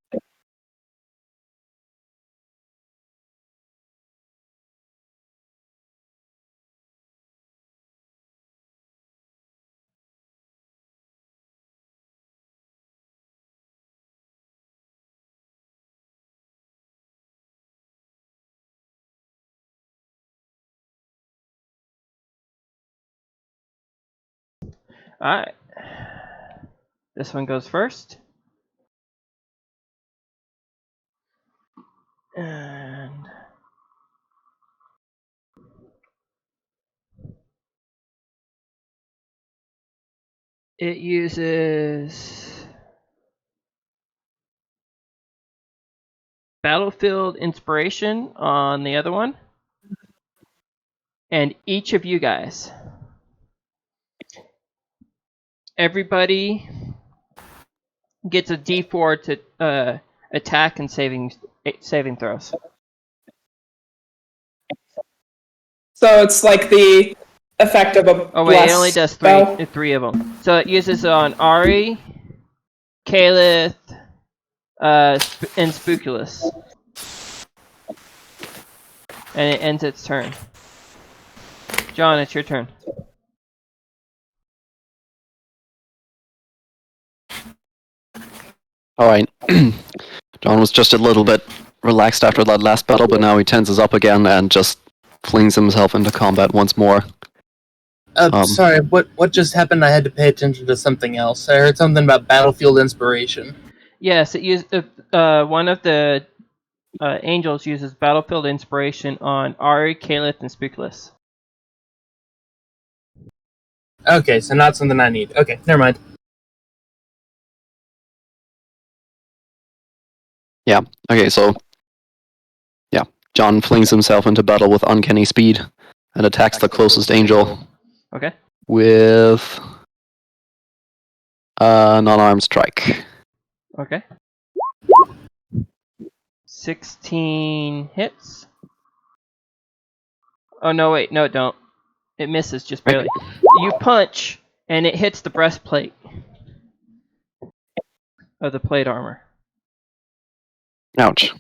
Alright. This one goes first. And it uses Battlefield Inspiration on the other one. And each of you guys, everybody gets a D4 to attack and saving throws. So it's like the effect of a Oh wait, it only bless does spell. three of them. So it uses on Ari, Kalith, and Spookulus, and it ends its turn. John, it's your turn. Alright. John was just a little bit relaxed after that last battle, but now he tenses up again and just flings himself into combat once more. Sorry, what just happened? I had to pay attention to something else. I heard something about Battlefield Inspiration. Yes, it used one of the angels uses Battlefield Inspiration on Ari, Kalith, and Spookulus. Okay, so not something I need. Okay, never mind. Yeah, okay, so... Yeah, John flings himself into battle with uncanny speed and attacks the closest angel Okay. with... an unarmed strike. Okay. 16 hits. Oh no, wait, no, it don't. It misses just barely. You punch, and it hits the breastplate of the plate armor. Ouch.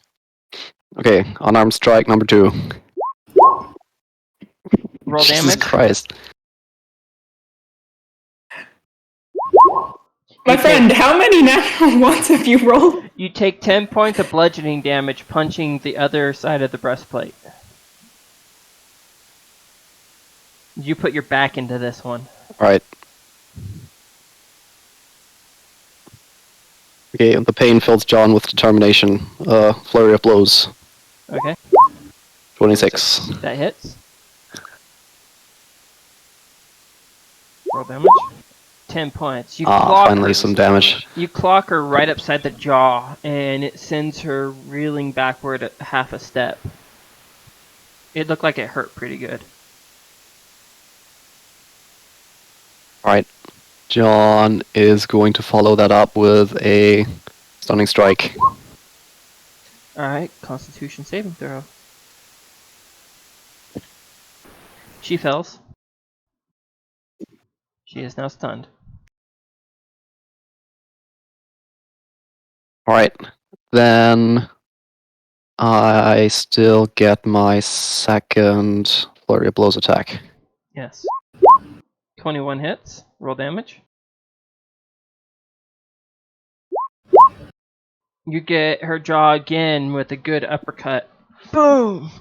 Okay, unarmed strike number 2. Roll Jesus damage. Christ. My friend, how many natural ones have you rolled? You take 10 points of bludgeoning damage punching the other side of the breastplate. You put your back into this one. Alright. Okay, the pain fills John with determination. Flurry of blows. Okay, 26. that hits. Roll damage. 10 points. You clock Finally her. some damage. You clock her right upside the jaw, and it sends her reeling backward at half a step. It looked like it hurt pretty good. Alright. John is going to follow that up with a stunning strike. Alright, Constitution saving throw. She fails. She is now stunned. Alright. Then I still get my second flurry of blows attack. Yes. 21 hits. Roll damage. You get her jaw again with a good uppercut. Boom!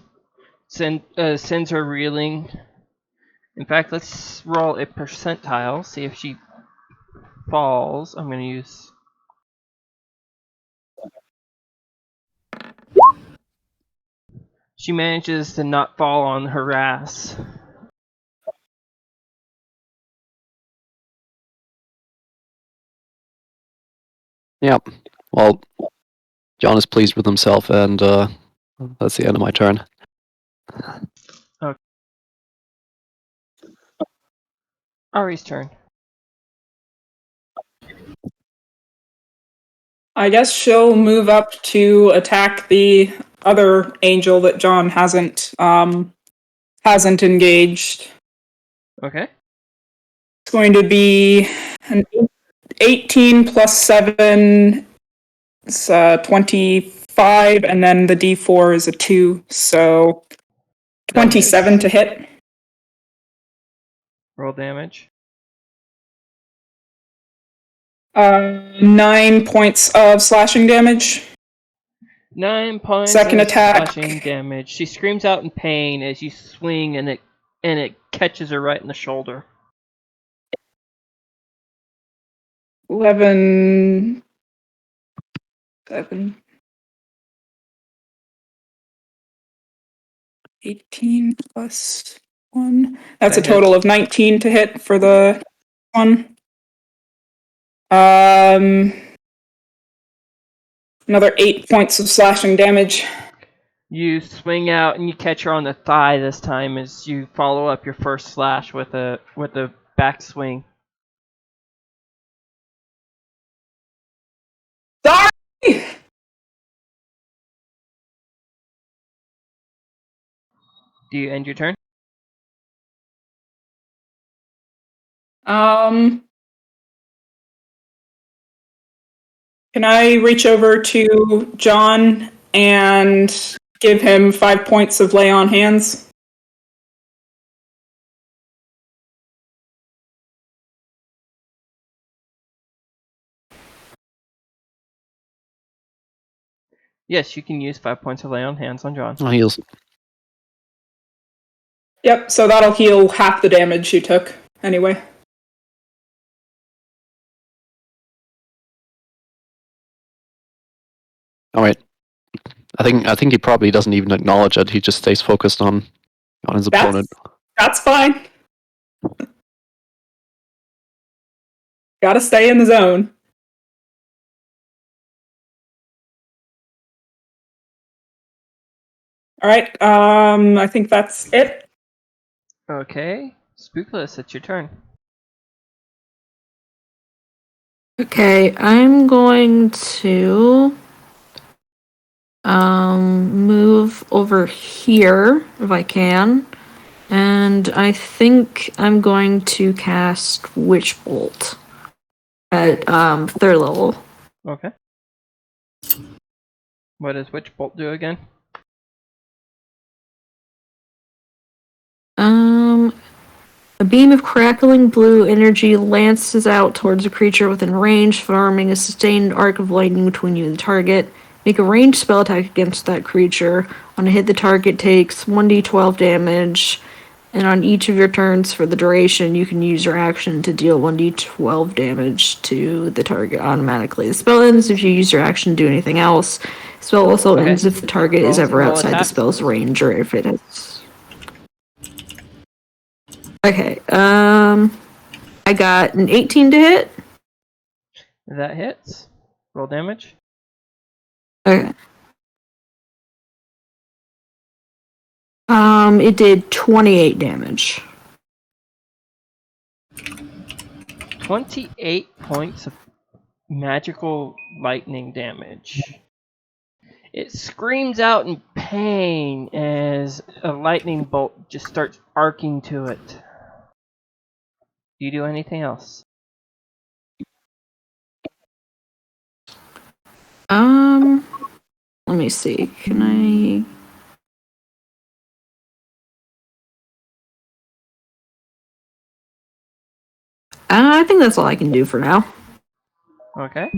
Sends her reeling. In fact, let's roll a percentile, see if she falls. I'm going to use... She manages to not fall on her ass. Yep. Well, John is pleased with himself, and that's the end of my turn. Ari's turn. I guess she'll move up to attack the other angel that John hasn't engaged. Okay. It's going to be an 18 plus 7 is 25, and then the D4 is a 2, so 27 to hit. Roll damage. 9 points of slashing damage. 9 points Second of attack. slashing damage. She screams out in pain as you swing, and it catches her right in the shoulder. 11, 7, 18 plus 1. That's That a total hits. of 19 to hit for the one. Another 8 points of slashing damage. You swing out and you catch her on the thigh this time as you follow up your first slash with a backswing. Sorry! Do you end your turn? Can I reach over to John and give him 5 points of lay on hands? Yes, you can use 5 points of lay on hands on John. Oh, heals. Yep, so that'll heal half the damage you took, anyway. All right. I think he probably doesn't even acknowledge it. He just stays focused on his opponent. That's fine. Gotta stay in the zone. Alright, I think that's it. Okay. Spookless, it's your turn. Okay, I'm going to move over here if I can. And I think I'm going to cast Witch Bolt at 3rd level. Okay. What does Witch Bolt do again? A beam of crackling blue energy lances out towards a creature within range, forming a sustained arc of lightning between you and the target. Make a ranged spell attack against that creature. On a hit, the target takes 1d12 damage, and on each of your turns for the duration, you can use your action to deal 1d12 damage to the target automatically. The spell ends if you use your action to do anything else. The spell also ends if the target is ever outside the spell's range or if it has... Okay, I got an 18 to hit. That hits. Roll damage. Okay. It did 28 damage. 28 points of magical lightning damage. It screams out in pain as a lightning bolt just starts arcing to it. Do you do anything else? Let me see. Can I... I think that's all I can do for now. Okay.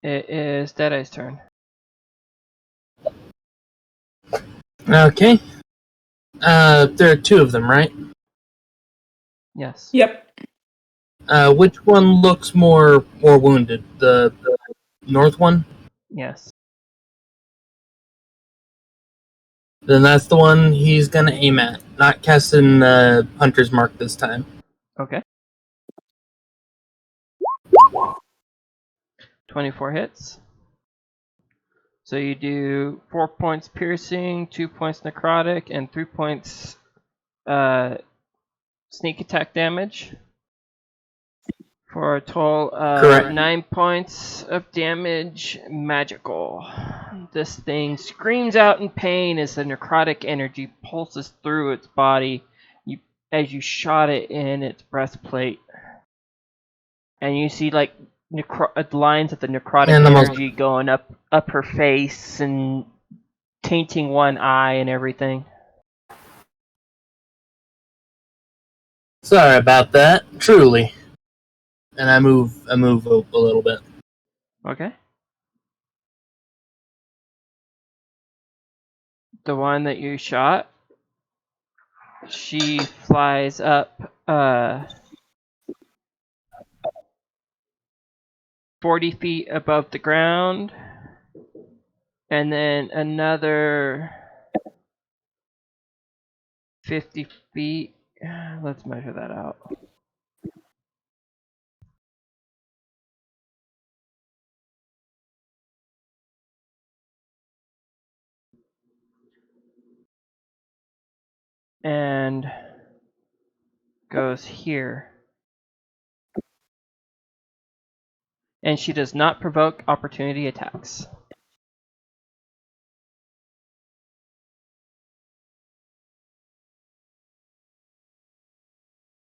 It is Deadeye's turn. Okay. There are 2 of them, right? Yes. Yep. Which one looks more wounded? The north one? Yes. Then that's the one he's gonna aim at. Not casting Hunter's Mark this time. Okay. 24 hits. So you do 4 points piercing, 2 points necrotic, and 3 points sneak attack damage. For a total of Correct. 9 points of damage, magical. This thing screams out in pain as the necrotic energy pulses through its body as you shot it in its breastplate. And you see like lines of the necrotic And the most- energy going up her face and tainting one eye and everything. Sorry about that. Truly. And I move a little bit. Okay. The one that you shot, she flies up 40 feet above the ground, and then another 50 feet. Let's measure that out. And goes here. And she does not provoke opportunity attacks.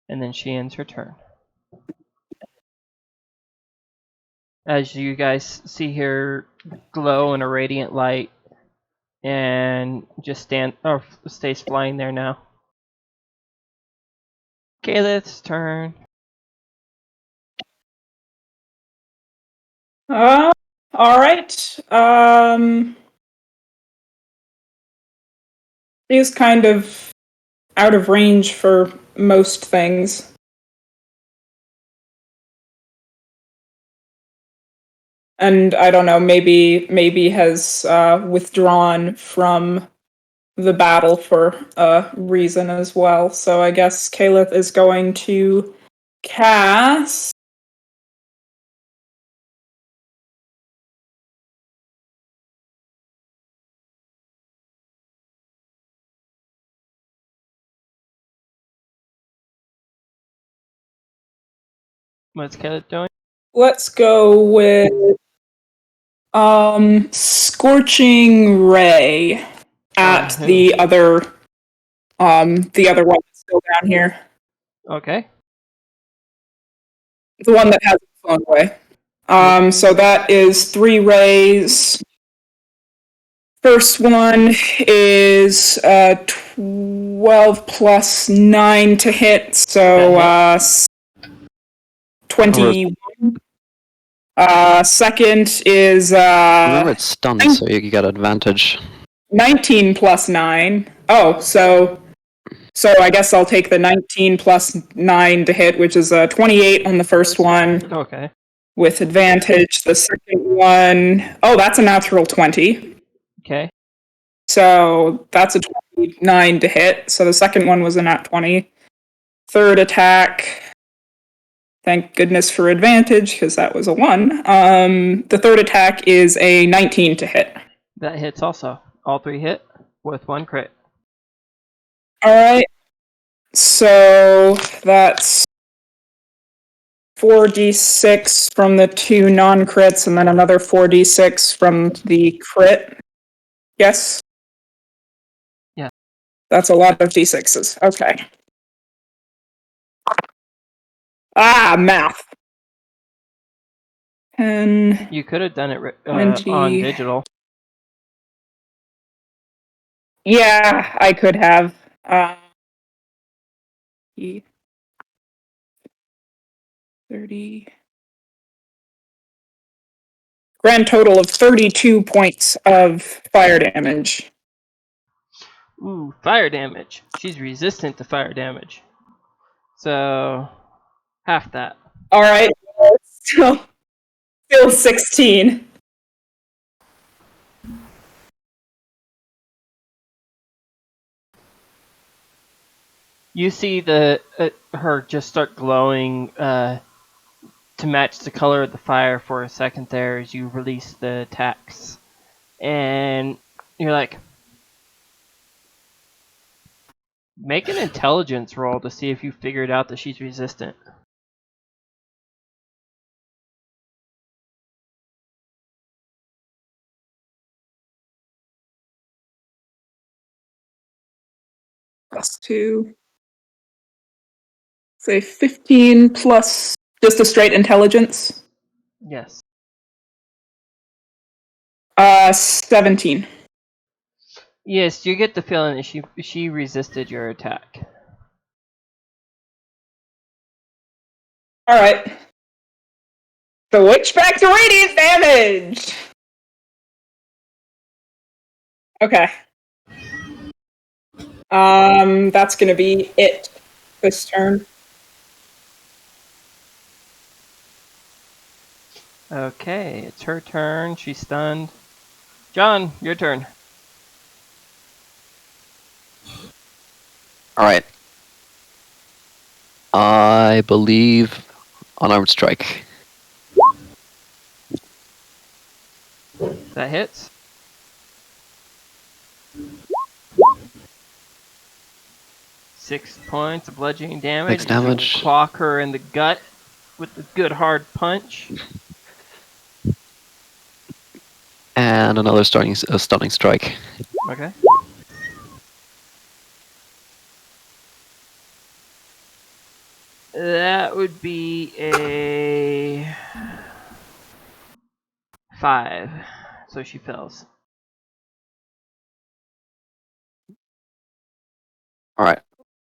And then she ends her turn. As you guys see her glow in a radiant light, and just stays flying there now. Caleth's turn. All right. He's kind of out of range for most things. And I don't know, maybe has withdrawn from the battle for a reason as well. So I guess Caleth is going to cast What's Caleth doing? let's go with Scorching Ray at who? the other one that's still down here. Okay. The one that hasn't flown away. So that is 3 rays. First one is 12 plus 9 to hit, so 21. Second is Remember, it's stunned, so you got advantage. 19 plus 9. Oh, so I guess I'll take the 19 plus 9 to hit, which is 28 on the first one. Okay. With advantage. The second one, oh, that's a natural 20. Okay. So that's a 29 to hit. So the second one was a nat 20. Third attack, thank goodness for advantage, because that was a 1. The third attack is a 19 to hit. That hits also. All 3 hit with 1 crit. Alright. So that's 4d6 from the 2 non-crits, and then another 4d6 from the crit. Yes? Yeah. That's a lot of d6s. Okay. Math. 10, You could have done it 20. on digital. Yeah, I could have. 30. Grand total of 32 points of fire damage. Ooh, fire damage. She's resistant to fire damage. So, half that. Alright, still 16. You see the her just start glowing to match the color of the fire for a second there as you release the attacks. And you're like, make an intelligence roll to see if you figured out that she's resistant. +2. Say 15 plus just a straight intelligence. Yes. 17. Yes, you get the feeling that she resisted your attack. Alright. The witch back to radiant damage! Okay. That's gonna be it this turn. Okay, it's her turn. She's stunned. John, your turn. Alright. I believe Unarmed Strike. That hits. Six points of bludgeoning damage. Six damage. You clock her in the gut with a good hard punch. And another stunning strike. Okay. That would be a 5. So she fails. Alright.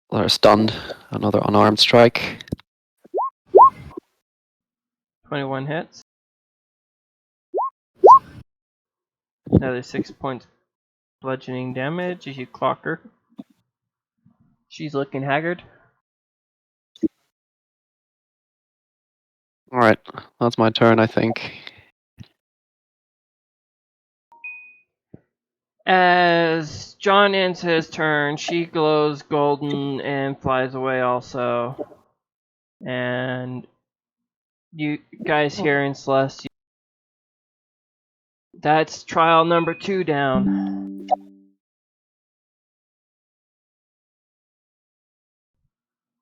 They're stunned. Another unarmed strike. 21 hits. Another 6 points bludgeoning damage as you clock her. She's looking haggard. Alright. That's my turn, I think. As John ends his turn, she glows golden and flies away also. And you guys here in Celeste, that's trial number 2 down.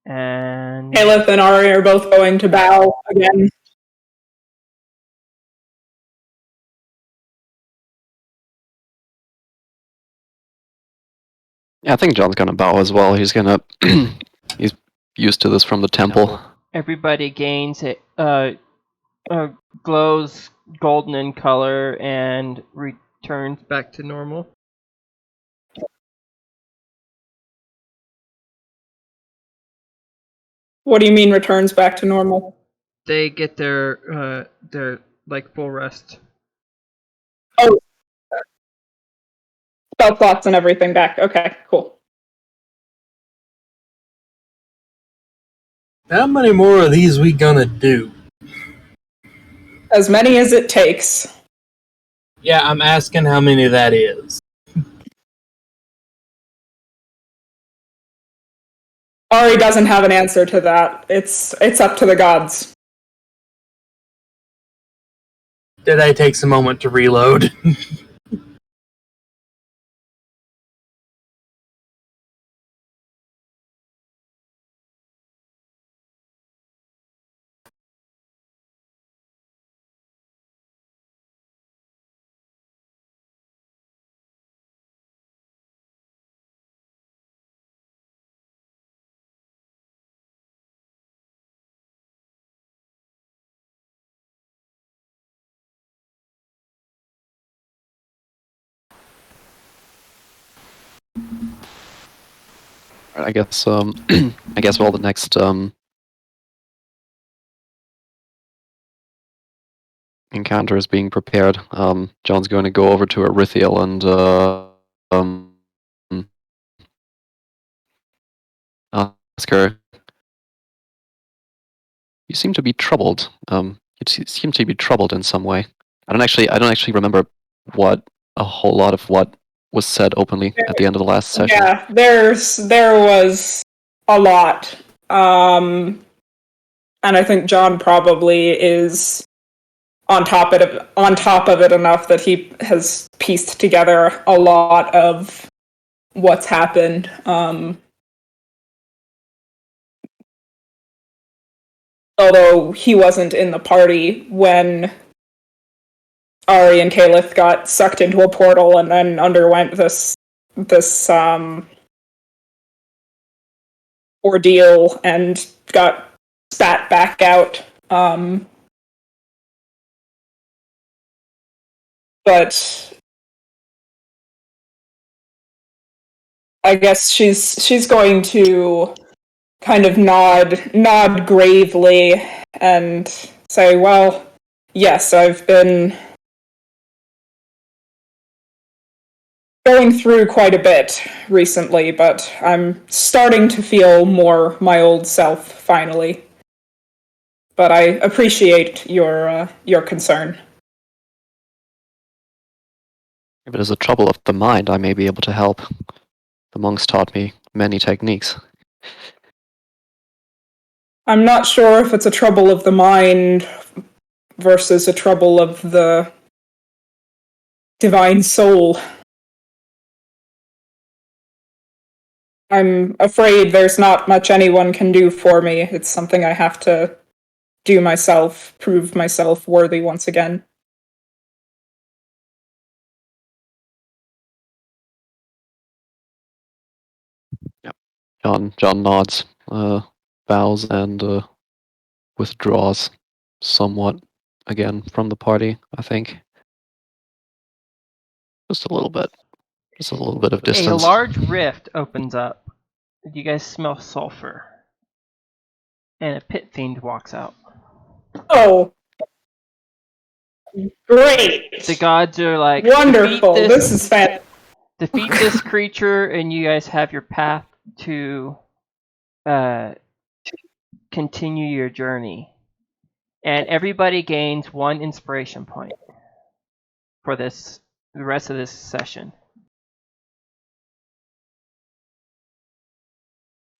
And Caliph and Ari are both going to bow again. Yeah, I think John's gonna bow as well. He's gonna... he's used to this from the temple. everybody gains it, glows golden in color and returns back to normal. What do you mean returns back to normal? They get their like full rest. Oh. Spell slots and everything back. Okay, cool. How many more of these we gonna do? As many as it takes. Yeah, I'm asking how many that is. Ari doesn't have an answer to that. It's up to the gods. Did I take a moment to reload? I guess I guess while the next encounter is being prepared, John's going to go over to Erithiel and ask her. You seem to be troubled. You seem to be troubled in some way. I don't actually remember a whole lot of what was said openly at the end of the last session. Yeah, there was a lot. And I think John probably is on top of it enough that he has pieced together a lot of what's happened. Although he wasn't in the party when Ari and Caliph got sucked into a portal and then underwent this ordeal and got spat back out. But I guess she's going to kind of nod gravely and say, well, yes, I've been going through quite a bit recently, but I'm starting to feel more my old self finally. But I appreciate your concern. If it is a trouble of the mind, I may be able to help. The monks taught me many techniques. I'm not sure if it's a trouble of the mind versus a trouble of the divine soul. I'm afraid there's not much anyone can do for me. It's something I have to do myself, prove myself worthy once again. John nods, bows, and withdraws somewhat again from the party, I think. Just a little bit. Just a little bit of distance. A large rift opens up. You guys smell sulfur. And a pit fiend walks out. Oh, great! The gods are like, Wonderful! This is fantastic. Defeat this creature, and you guys have your path to continue your journey. And everybody gains 1 inspiration point for the rest of this session.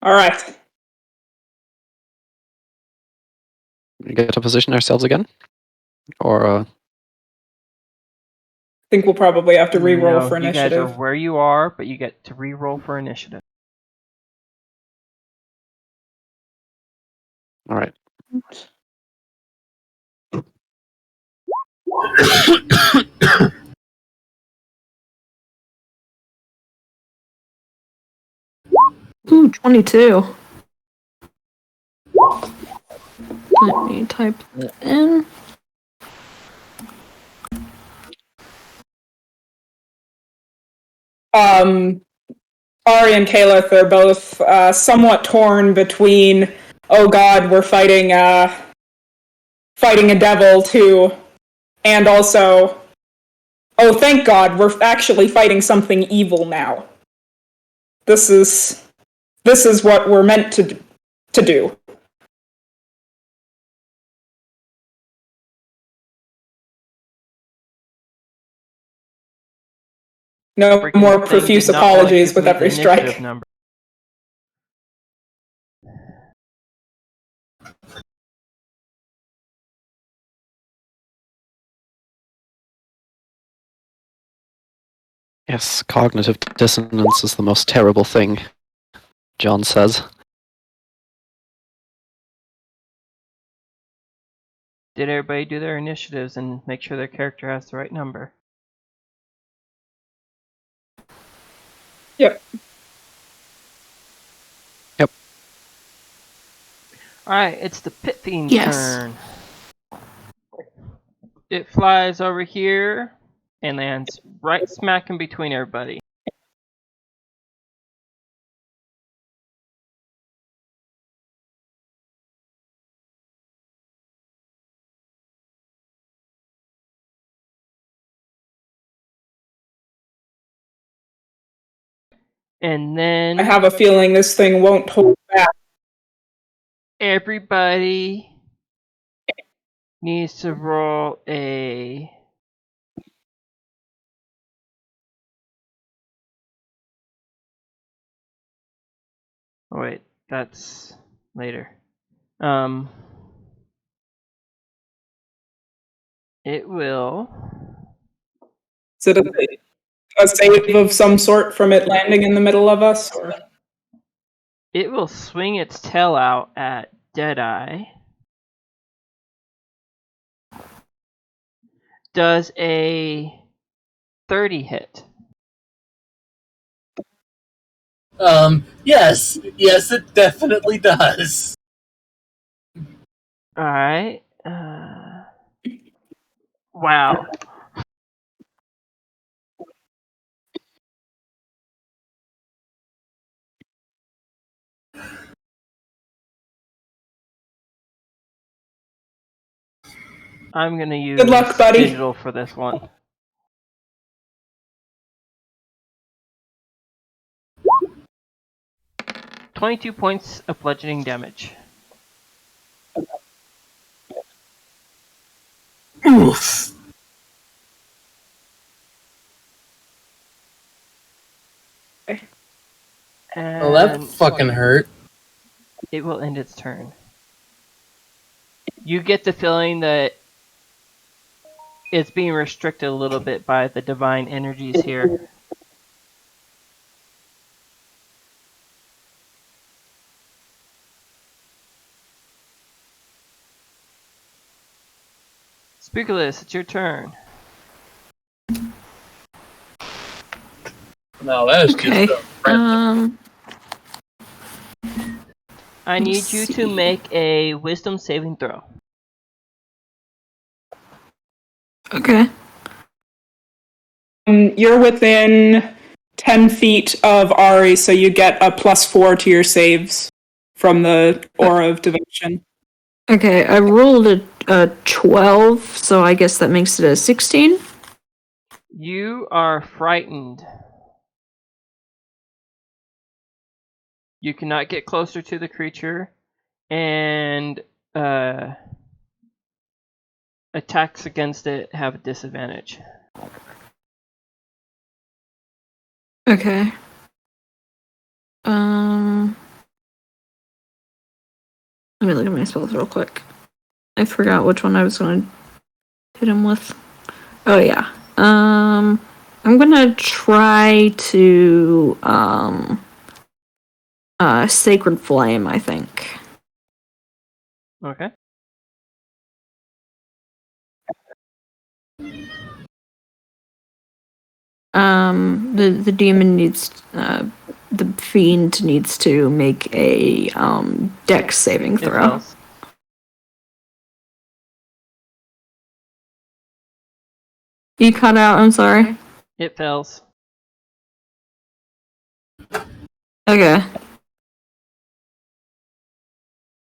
All right. We get to position ourselves again? Or, I think we'll probably have to re-roll for You guys initiative. are where you are, but you get to re-roll for initiative. alright. Ooh, 22. Let me type that in. Ari and Caliph are both somewhat torn between, oh god, we're fighting a devil too, and also, oh thank god, we're actually fighting something evil now. This is what we're meant to do. No Freaking more thing profuse did not want to apologies give with me the every initiative strike. number. Yes, cognitive dissonance is the most terrible thing, John says. Did everybody do their initiatives and make sure their character has the right number? Yep. Yep. Alright, it's the pit fiend's Yes. turn. It flies over here and lands right smack in between everybody. And then I have a feeling this thing won't hold back. everybody needs to roll a... Oh wait, that's later. It will. Is it a save of some sort from it landing in the middle of us? Or? It will swing its tail out at Deadeye. Does a 30 hit? Yes, it definitely does. Alright. Wow. I'm gonna use Good luck, buddy. digital for this one. $22 points of bludgeoning damage. Oof. And Well, that fucking hurt. it will end its turn. You get the feeling that it's being restricted a little bit by the divine energies here. Spookulus, it's your turn. No, that is Okay. just a I need Let's you see. to make a wisdom saving throw. Okay. You're within 10 feet of Ari, so you get a +4 to your saves from the Aura of Devotion. Okay, I rolled a 12, so I guess that makes it a 16. You are frightened. You cannot get closer to the creature, and attacks against it have a disadvantage. Okay. Let me look at my spells real quick. I forgot which one I was going to hit him with. Oh yeah. I'm gonna try to Sacred Flame, I think. Okay. The demon needs the fiend needs to make a dex saving It throw. fails. You cut out, I'm sorry. It fails. Okay.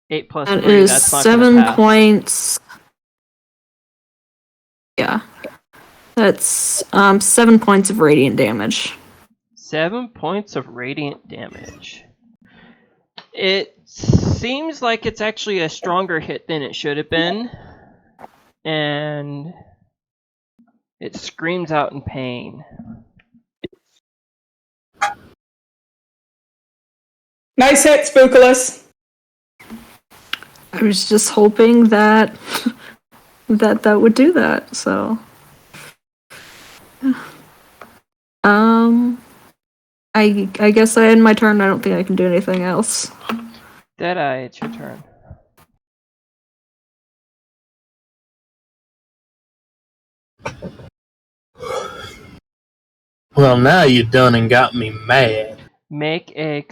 8 plus That 3, is that's not 7 gonna pass. points. Yeah. That's 7 points of radiant damage. 7 points of radiant damage. It seems like it's actually a stronger hit than it should have been. And it screams out in pain. Nice hit, Spookulus. I was just hoping that that would do that, so. I guess I end my turn. I don't think I can do anything else. Deadeye, it's your turn. Well, now you done and got me mad. Make a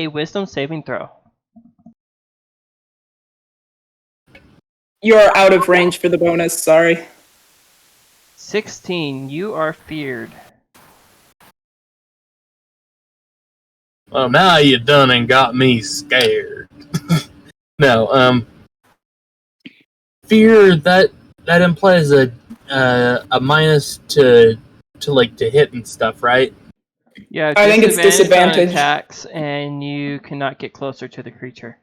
wisdom saving throw. You're out of range for the bonus, sorry. 16, you are feared. Well, now you done and got me scared. No, fear that implies a minus to hit and stuff, right? Yeah, I think it's on disadvantage. attacks, and you cannot get closer to the creature.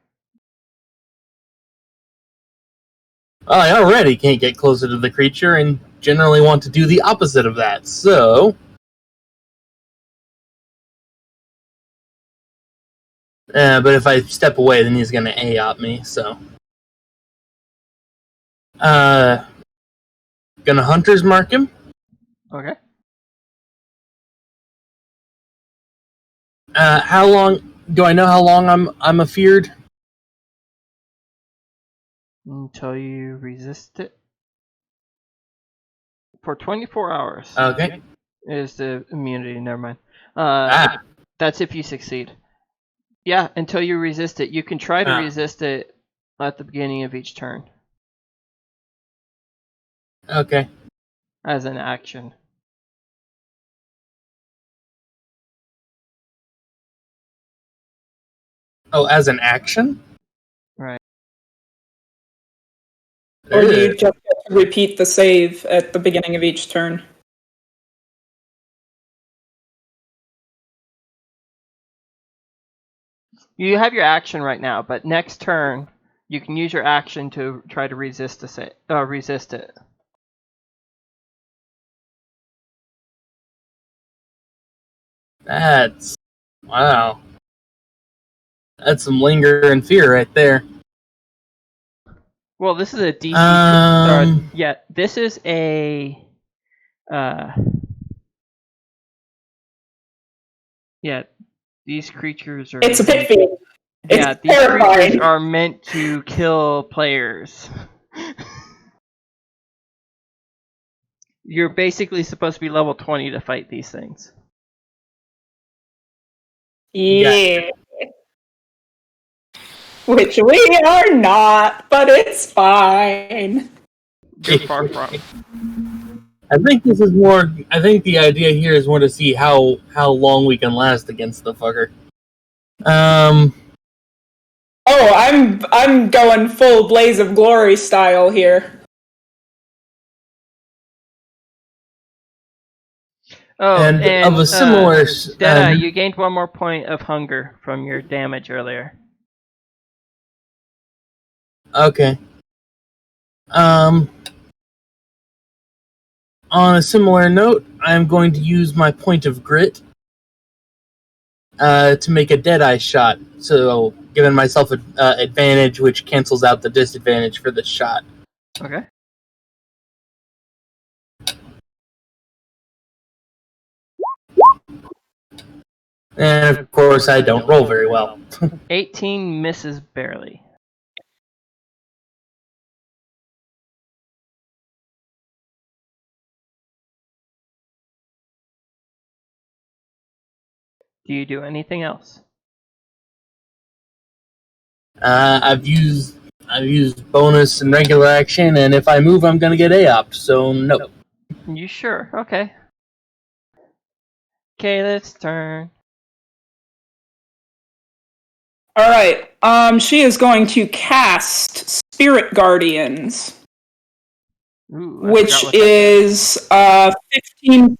I already can't get closer to the creature and generally want to do the opposite of that, so... but if I step away, then he's gonna AOP me, so... Gonna hunter's mark him. Okay. How long do I know how long I'm afeared? Until you resist it. For 24 hours Okay. is the immunity. Never mind. Ah. That's if you succeed. Yeah, until you resist it. You can try to resist it at the beginning of each turn Okay. as an action. Oh, as an action? Right. Or do you just get to repeat the save at the beginning of each turn? You have your action right now, but next turn you can use your action to try to resist resist it. That's wow. That's some lingering fear right there. Well, this is a DC. Yeah, this is a. Yeah, these creatures are. It's a pit fiend. Yeah, It's these terrifying. creatures are meant to kill players. You're basically supposed to be level 20 to fight these things. Yeah. Which we are not, but it's fine. You're far from. I think this is more. I think the idea here is more to see how long we can last against the fucker. Oh, I'm going full Blaze of Glory style here. Oh, and of a similar. Deadeye, you gained one more point of hunger from your damage earlier. Okay. On a similar note, I'm going to use my point of grit to make a Deadeye shot. So, giving myself an advantage, which cancels out the disadvantage for the shot. Okay. And of course, I don't roll very well. 18 misses barely. Do you do anything else? I've used bonus and regular action, and if I move, I'm gonna get AOP'd. So no. You sure? Okay. Okay, let's turn. All right. She is going to cast Spirit Guardians, Ooh, which is 15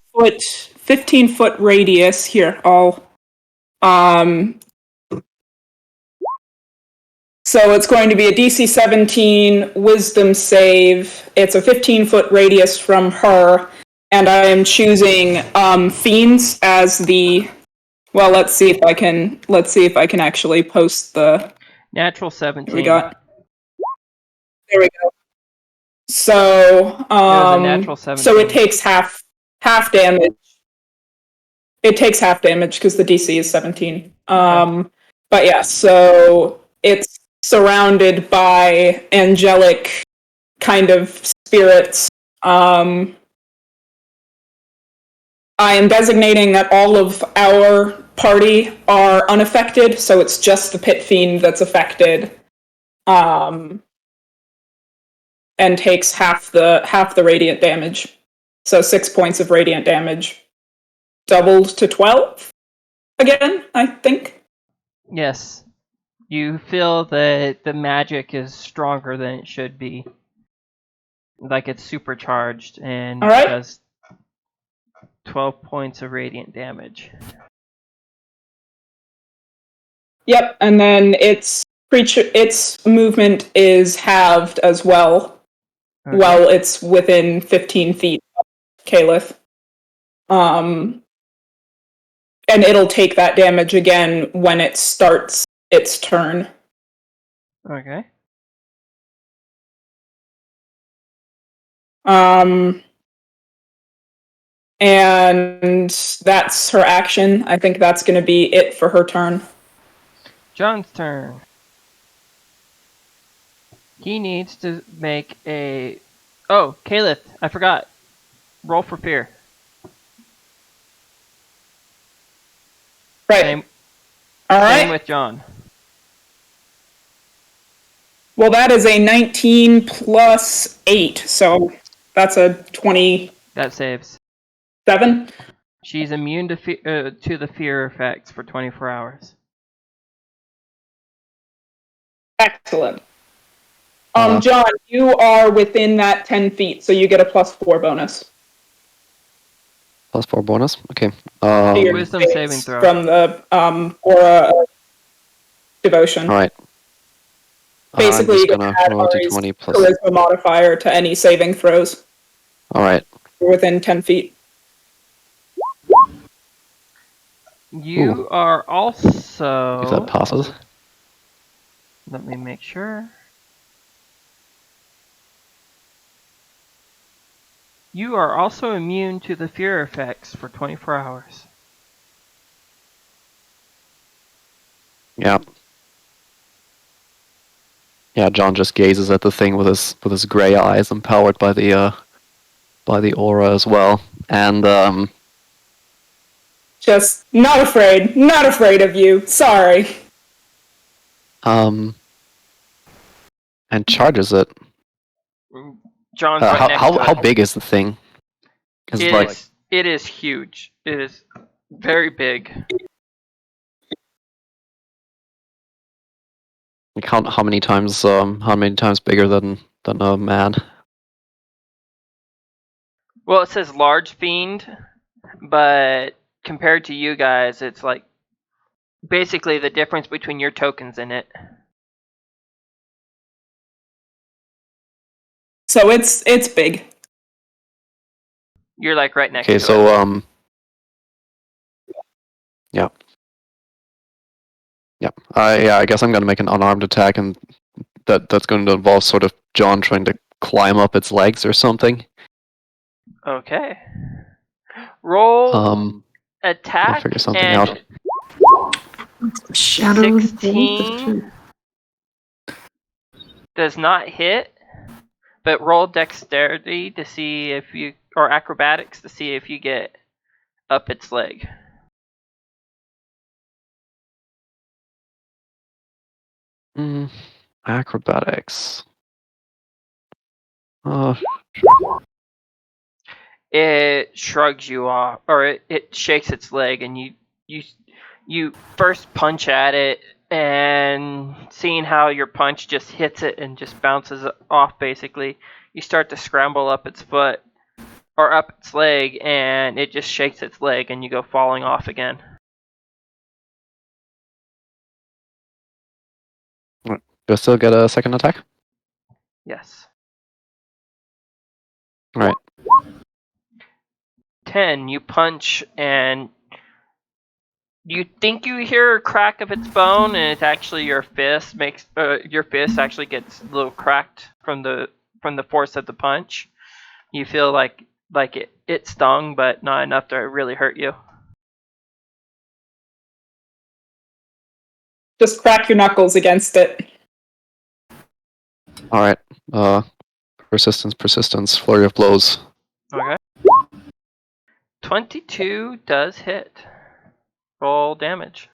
foot radius. Here, I'll So it's going to be a DC 17 Wisdom save. It's a 15-foot radius from her, and I am choosing fiends as the. Well, let's see if I can actually post the Natural 17. we got. There we go. So natural 17. so it takes half damage. It takes half damage because the DC is 17. But yeah, so it's surrounded by angelic kind of spirits. I am designating that all of our party are unaffected, so it's just the pit fiend that's affected, and takes half the radiant damage. So 6 points of radiant damage, doubled to 12 again, I think. Yes. You feel that the magic is stronger than it should be. Like it's supercharged and All right. does 12 points of radiant damage. Yep, and then its movement is halved as well. Okay. Well, it's within 15 feet of Caliph. And it'll take that damage again when it starts its turn. Okay. And that's her action. I think that's going to be it for her turn. John's turn. He needs to make a... Oh, Caliph, I forgot. Roll for fear. Right. Same, All same right. with John. Well, that is a 19 plus 8, so that's a 27. That saves. She's immune to the fear effects for 24 hours. Excellent. Uh-huh. John, you are within that 10 feet, so you get a +4 bonus. +4 bonus. Okay. Your Wisdom saves saving throw. from the aura of devotion. All right. Basically, I'm you just can gonna add roll a Ari's d20 plus. charisma modifier to any saving throws. All right. You're within 10 feet. You are also... If that passes. Let me make sure. You are also immune to the fear effects for 24 hours. Yeah. Yeah. John just gazes at the thing with his gray eyes, empowered by the aura as well, and Just not afraid of you. Sorry. and charges it. John's right next to it. How big is the thing? Is it like It is huge. It is very big. how many times bigger than a man? Well, it says large fiend, but compared to you guys, it's like basically the difference between your tokens in it. So it's big. You're like right next Okay, to so it. yeah. I guess I'm gonna make an unarmed attack, and that's going to involve sort of John trying to climb up its legs or something. Okay. Roll I'll attack figure something and out. Shadow 16 does not hit, but roll dexterity to see if you, or acrobatics to see if you get up its leg. Acrobatics. It shrugs you off, or it shakes its leg, and you first punch at it, and seeing how your punch just hits it and just bounces it off, basically, you start to scramble up its foot, or up its leg, and it just shakes its leg, and you go falling off again. Do I still get a second attack? Yes. All right. 10, you punch, and you think you hear a crack of its bone, and it's actually your fist makes your fist actually gets a little cracked from the force of the punch. You feel like it stung, but not enough to really hurt you. Just crack your knuckles against it. All right. Persistence. Flurry of blows. Okay. 22 does hit. Roll damage.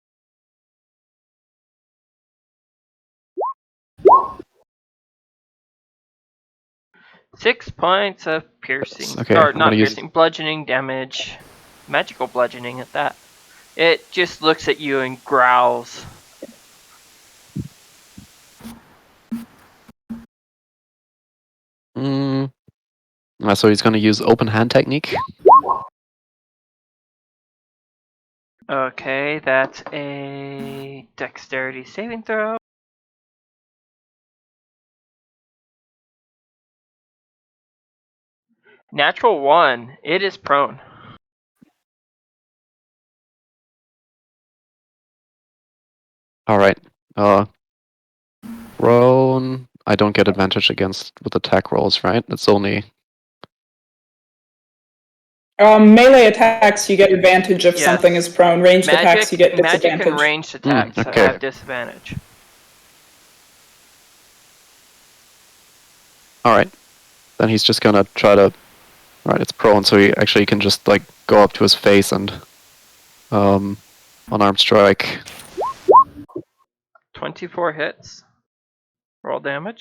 Six points of piercing. Okay, Or I'm not gonna use- piercing, bludgeoning damage. Magical bludgeoning at that. It just looks at you and growls. So he's gonna use open hand technique. Okay, that's a dexterity saving throw. Natural 1. It is prone. All right. Prone. I don't get advantage with attack rolls, right? It's only Melee attacks, you get advantage if Yes. something is prone. Ranged attacks, you get Magic disadvantage. and ranged attacks okay. have disadvantage. Alright. Then he's just gonna try to... Right, it's prone, so he actually can just, like, go up to his face and... unarmed strike. 24 hits. Roll damage.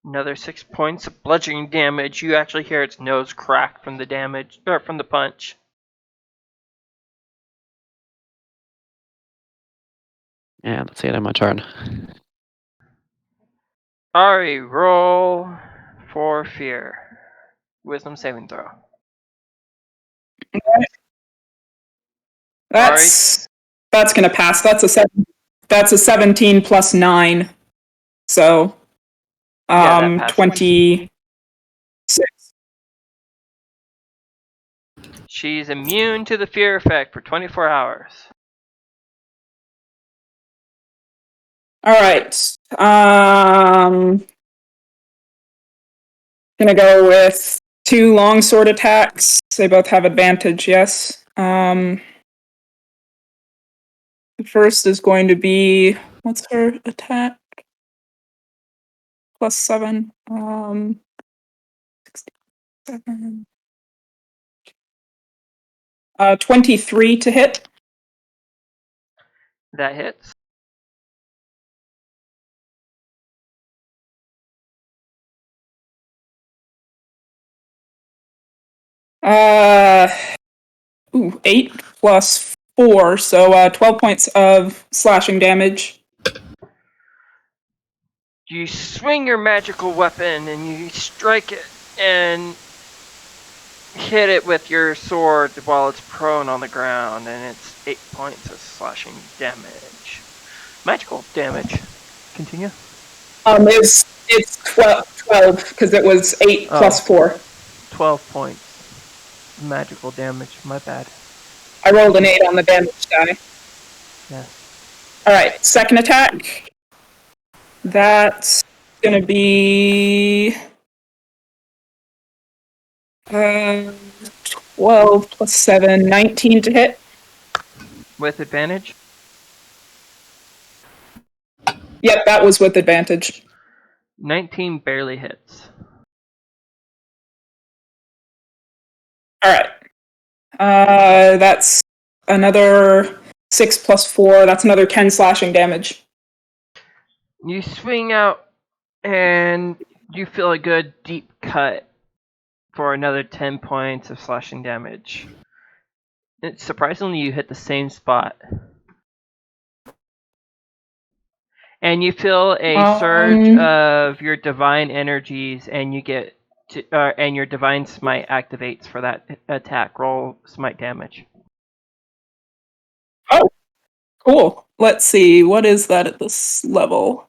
Another 6 points of bludgeoning damage. You actually hear its nose crack from the damage, or from the punch. And that's it, my turn. Ari, roll for fear. Wisdom saving throw. That's gonna pass. That's a 17 plus 9. So Yeah, that passes. 26. She's immune to the fear effect for 24 hours. Alright. Gonna go with 2 longsword attacks. They both have advantage, yes. The first is going to be, what's her attack? Plus 7. 67. 23 to hit. That hits. Uh, 8 plus 4, so 12 points of slashing damage. You swing your magical weapon and you strike it and hit it with your sword while it's prone on the ground, and it's 8 points of slashing damage. Magical damage. Continue. It's 12 because it was 8 plus 4. 12 points. Magical damage. My bad. I rolled an 8 on the damage die. Yes. Alright, second attack. That's gonna be 12 plus 7, 19 to hit. With advantage? Yep, that was with advantage. 19 barely hits. Alright. That's another 6 plus 4. That's another 10 slashing damage. You swing out and you feel a good deep cut for another 10 points of slashing damage. Surprisingly, you hit the same spot. And you feel a surge of your divine energies, and you get and your divine smite activates for that attack. Roll smite damage. Oh, cool. Let's see, what is that at this level?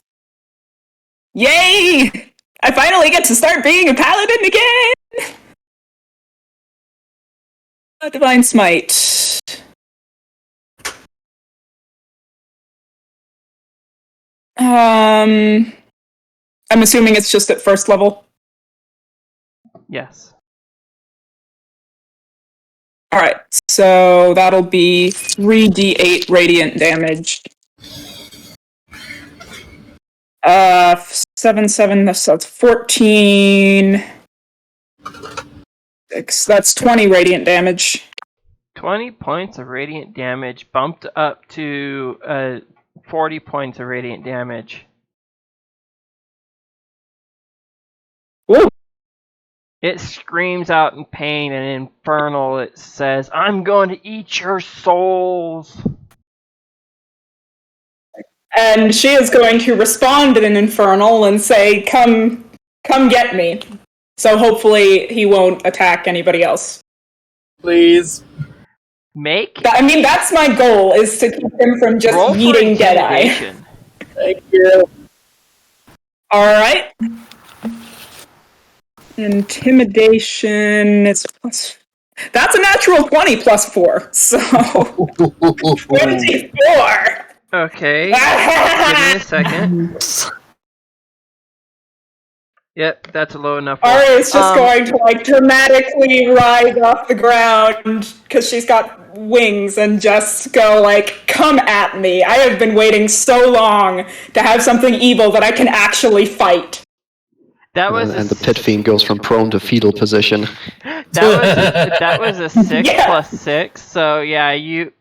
Yay! I finally get to start being a paladin again! A divine smite. I'm assuming it's just at first level. Yes. Alright, so that'll be 3d8 radiant damage. 7, so that's 14. 6, that's 20 radiant damage. 20 points of radiant damage bumped up to 40 points of radiant damage. Ooh. It screams out in pain, and infernal it says, "I'm going to eat your souls." And she is going to respond in infernal and say, come get me. So hopefully he won't attack anybody else. Please. That's my goal, is to keep him from just roll for yeeting Deadeye. intimidation. Thank you. Alright. Intimidation is plus... That's a natural 20 plus 4, so... 24! Okay, give me a second. Yep, that's a low enough roll. Ari is just going to like dramatically rise off the ground because she's got wings and just go like, "Come at me! I have been waiting so long to have something evil that I can actually fight." That was and the pit fiend goes from prone to fetal position. that was a 6 Yeah. plus 6. So yeah, you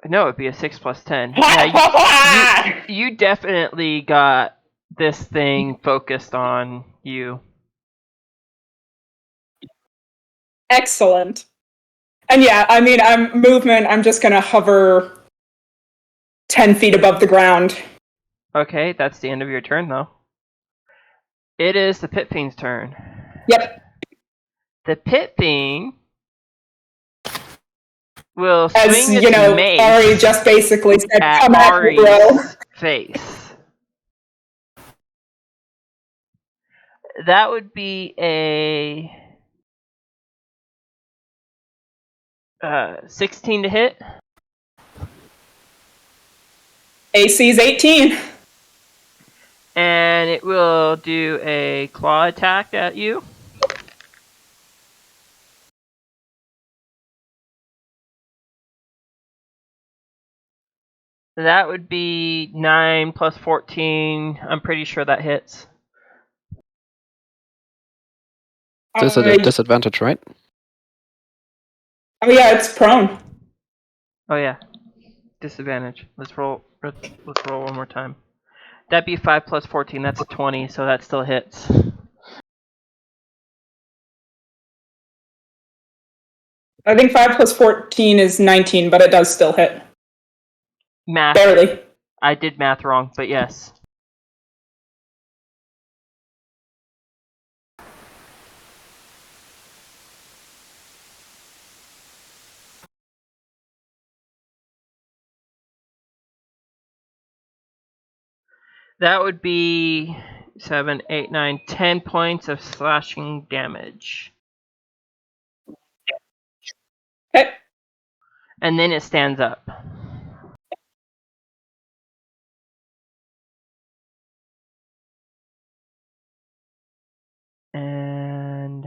no, it'd be a 6 plus 10. Yeah, you definitely got this thing focused on you. Excellent. And yeah, I mean, I'm just gonna hover 10 feet above the ground. Okay, that's the end of your turn though. It is the pit fiend's turn. Yep. The pit fiend will As, swing you its know, mace Ari just basically said, at "Come at me, bro." Ari's face. That would be a 16 to hit. AC's 18. And it will do a claw attack at you. That would be 9 plus 14. I'm pretty sure that hits. This is a disadvantage, right? Oh yeah, it's prone. Oh yeah, disadvantage. Let's roll one more time. That'd be 5 plus 14. That's 20. So that still hits. I think 5 plus 14 is 19, but it does still hit. Math. Barely. I did math wrong, but yes. That would be 7, 8, 9, 10 points of slashing damage. Okay. And then it stands up. And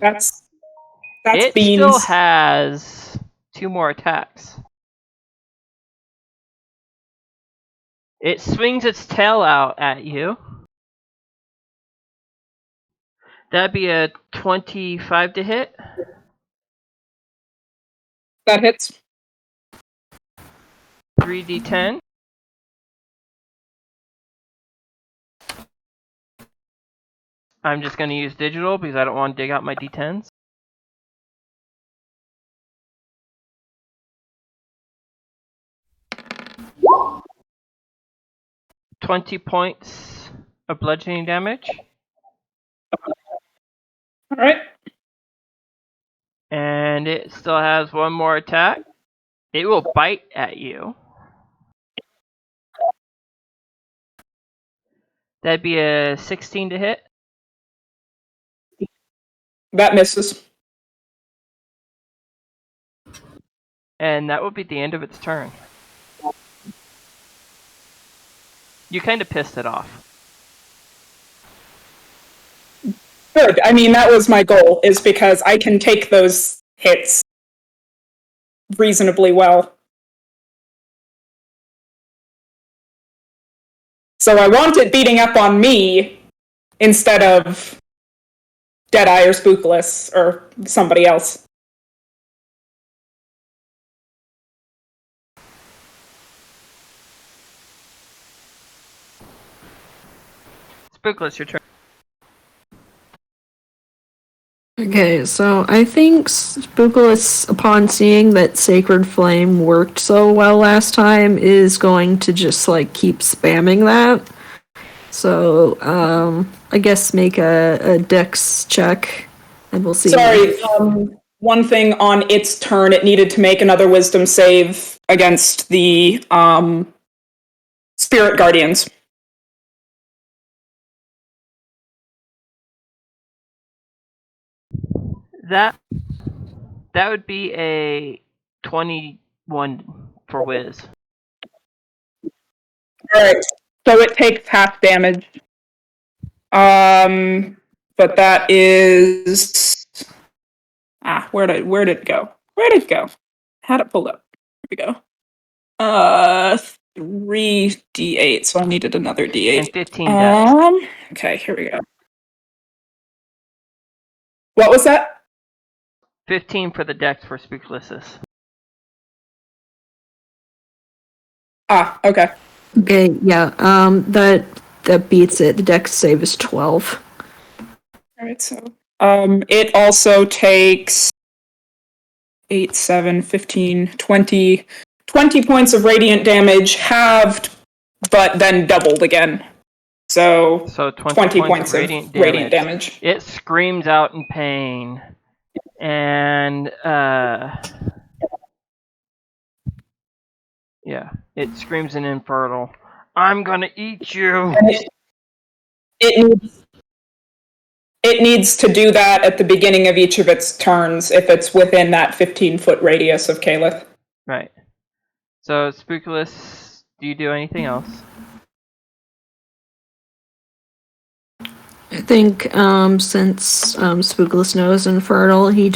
That's it beans. still has 2 more attacks. It swings its tail out at you. That'd be a 25 to hit. That hits. 3d10. I'm just going to use digital because I don't want to dig out my d10s. $20 points of bludgeoning damage. Alright. And it still has 1 more attack. It will bite at you. That'd be a 16 to hit. That misses. And that would be the end of its turn. You kind of pissed it off. Good. I mean, that was my goal, is because I can take those hits reasonably well. So I want it beating up on me instead of Deadeye or Spookless or somebody else. Spookless, your turn. Okay, so I think Spookless, upon seeing that Sacred Flame worked so well last time, is going to just like keep spamming that. So, I guess make a Dex check, and we'll see. Sorry, one thing on its turn, it needed to make another Wisdom save against the Spirit Guardians. That would be a 21 for Wiz. Alright, so it takes half damage. But that is... where did it go? Where did it go? Had it pulled up. Here we go. 3d8, so I needed another d8. And 15 dex. Okay, here we go. What was that? 15 for the dex for Spooklissus. Okay. Okay, yeah. That beats it. The dex save is 12. Alright, so it also takes 8, 7, 15, 20 points of radiant damage, halved, but then doubled again. So 20 points of radiant damage. It screams out in pain. And yeah, it screams in Infernal. I'm gonna eat you. It needs to do that at the beginning of each of its turns if it's within that 15-foot radius of Calith. Right. So, Spookulus, do you do anything else? I think since Spookless knows Infernal, he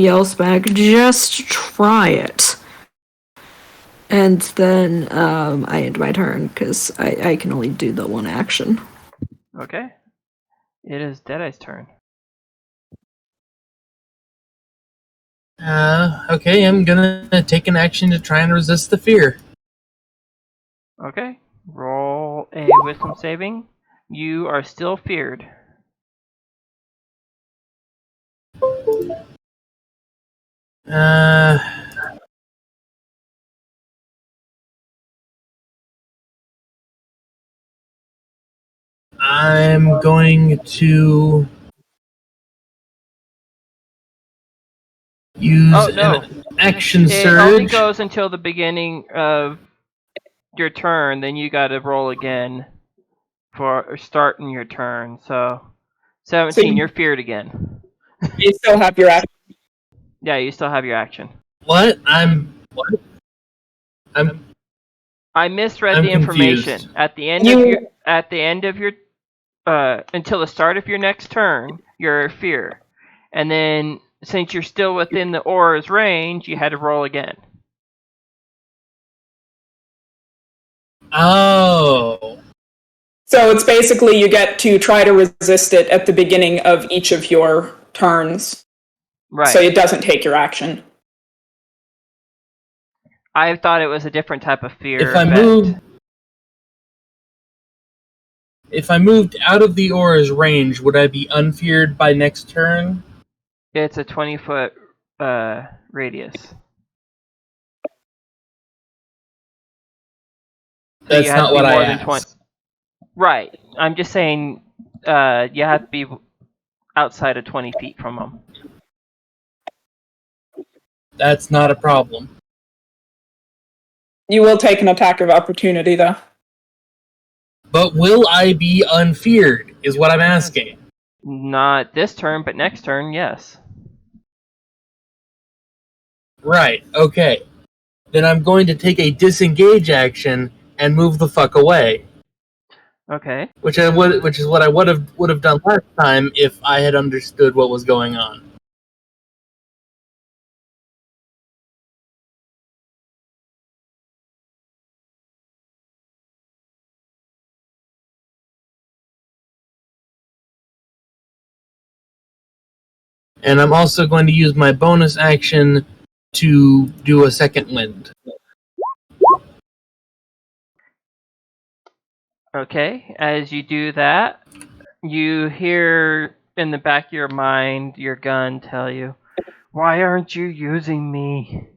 yells back, "Just try it." And then I end my turn because I can only do the one action. Okay. It is Deadeye's turn. Okay, I'm gonna take an action to try and resist the fear. Okay. Roll a wisdom saving. You are still feared. I'm going to use an action surge. It only goes until the beginning of your turn, then you gotta roll again for starting your turn. So, 17, you're feared again. You still have your action. Yeah, you still have your action. What? I misread I'm the information. confused. At the end of your until the start of your next turn, you're fear. And then since you're still within the aura's range, you had to roll again. Oh. So it's basically you get to try to resist it at the beginning of each of your turns. Right. So it doesn't take your action. I thought it was a different type of fear. If I moved out of the aura's range, would I be unfeared by next turn? It's a 20-foot radius. So that's not what I asked. Right. I'm just saying you have to be outside of 20 feet from them. That's not a problem. You will take an attack of opportunity, though. But will I be unfeared, is what I'm asking. Not this turn, but next turn, yes. Right, okay. Then I'm going to take a disengage action and move the fuck away. Okay. Which is what I would have done last time if I had understood what was going on. And I'm also going to use my bonus action to do a second wind. Okay, as you do that, you hear in the back of your mind your gun tell you, "Why aren't you using me?"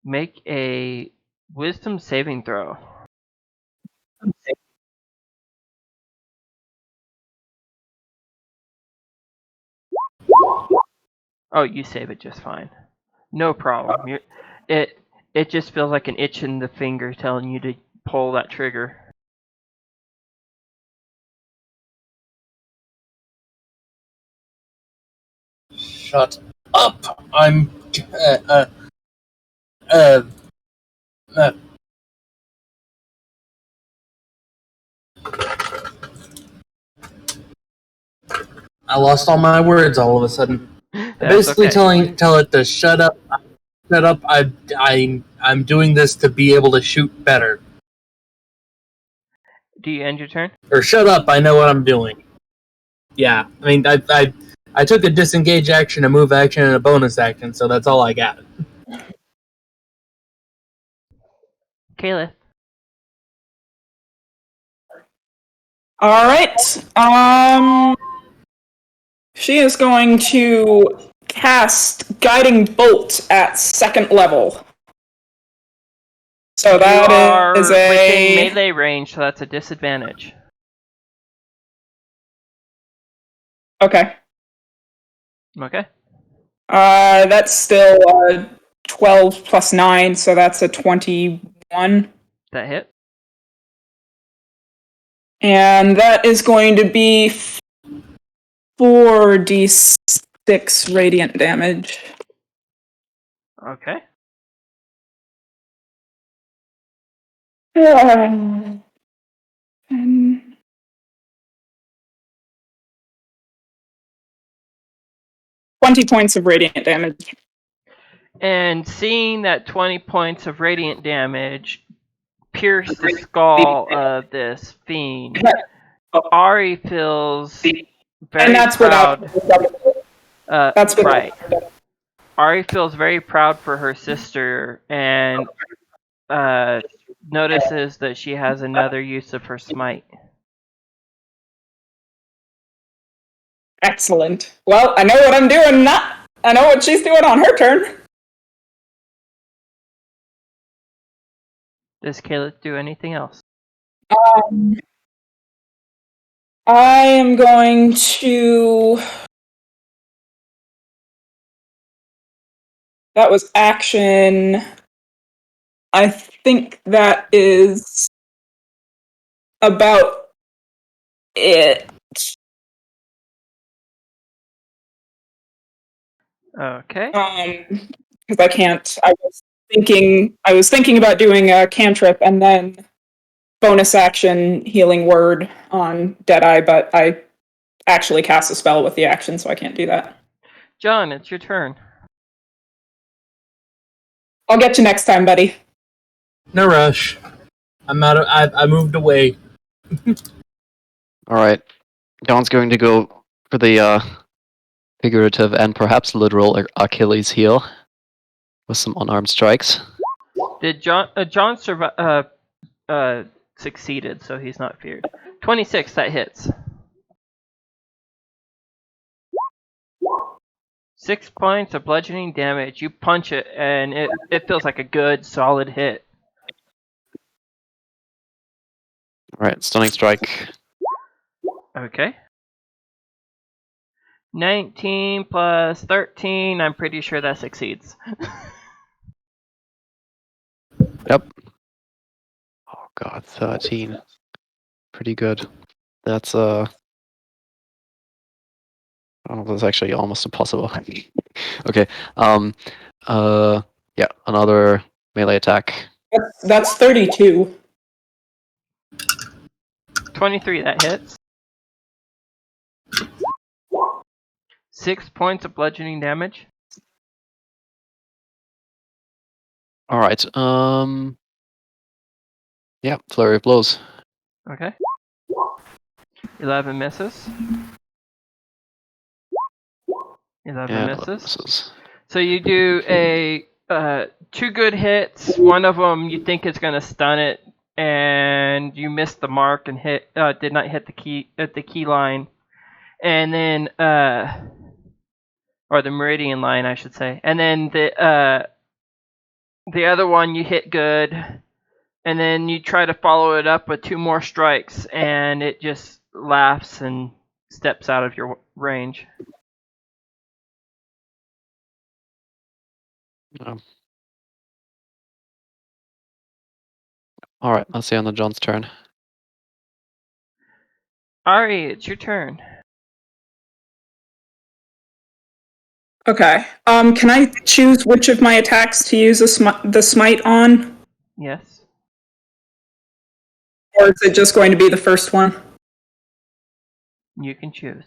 Make a wisdom saving throw. Oh, you save it just fine. No problem. It just feels like an itch in the finger telling you to pull that trigger. Shut up! I'm... I lost all my words all of a sudden. That's Basically okay. tell it to shut up. Shut up. I'm doing this to be able to shoot better. Do you end your turn? Or shut up, I know what I'm doing. Yeah. I mean I took a disengage action, a move action, and a bonus action, so that's all I got. Kayla. All right. She is going to cast Guiding Bolt at 2nd level. So You that are is within melee range, so that's a disadvantage. Okay. Okay. That's still 12 plus 9, so that's a 21. That hit. And that is going to be 4d6 radiant damage. Okay. And 20 points of radiant damage. And seeing that 20 points of radiant damage pierce the skull of this fiend, Ari feels very And that's proud. without. That's without. Right. Ari feels very proud for her sister and notices that she has another use of her smite. Excellent. Well, I know what I'm doing. I know what she's doing on her turn. Does Kayla do anything else? I am going to. That was action. I think that is about it. Okay. Because I can't. I was thinking about doing a cantrip and then bonus action healing word on Deadeye, but I actually cast a spell with the action, so I can't do that. John, it's your turn. I'll get you next time, buddy. No rush. I moved away. Alright. John's going to go for the figurative and perhaps literal Achilles heel with some unarmed strikes. Did John succeeded, so he's not feared. 26, that hits. 6 points of bludgeoning damage. You punch it, and it feels like a good, solid hit. Alright, stunning strike. Okay. 19 plus 13, I'm pretty sure that succeeds. Yep. Oh god, 13. Pretty good. That's oh, that's actually almost impossible. Okay. Yeah, another melee attack. That's 32. 23, that hits. 6 points of bludgeoning damage. Alright, yeah, flurry of blows. Okay. 11 misses. 11 And misses. 11 misses. So you do a 2 good hits. One of them you think is going to stun it, and you missed the mark and did not hit the key line, and then or the meridian line, I should say. And then the other one you hit good, and then you try to follow it up with 2 more strikes, and it just laughs and steps out of your range. Oh. Alright, let's see on the John's turn. Ari, it's your turn. Okay. Can I choose which of my attacks to use the smite on? Yes. Or is it just going to be the first one? You can choose.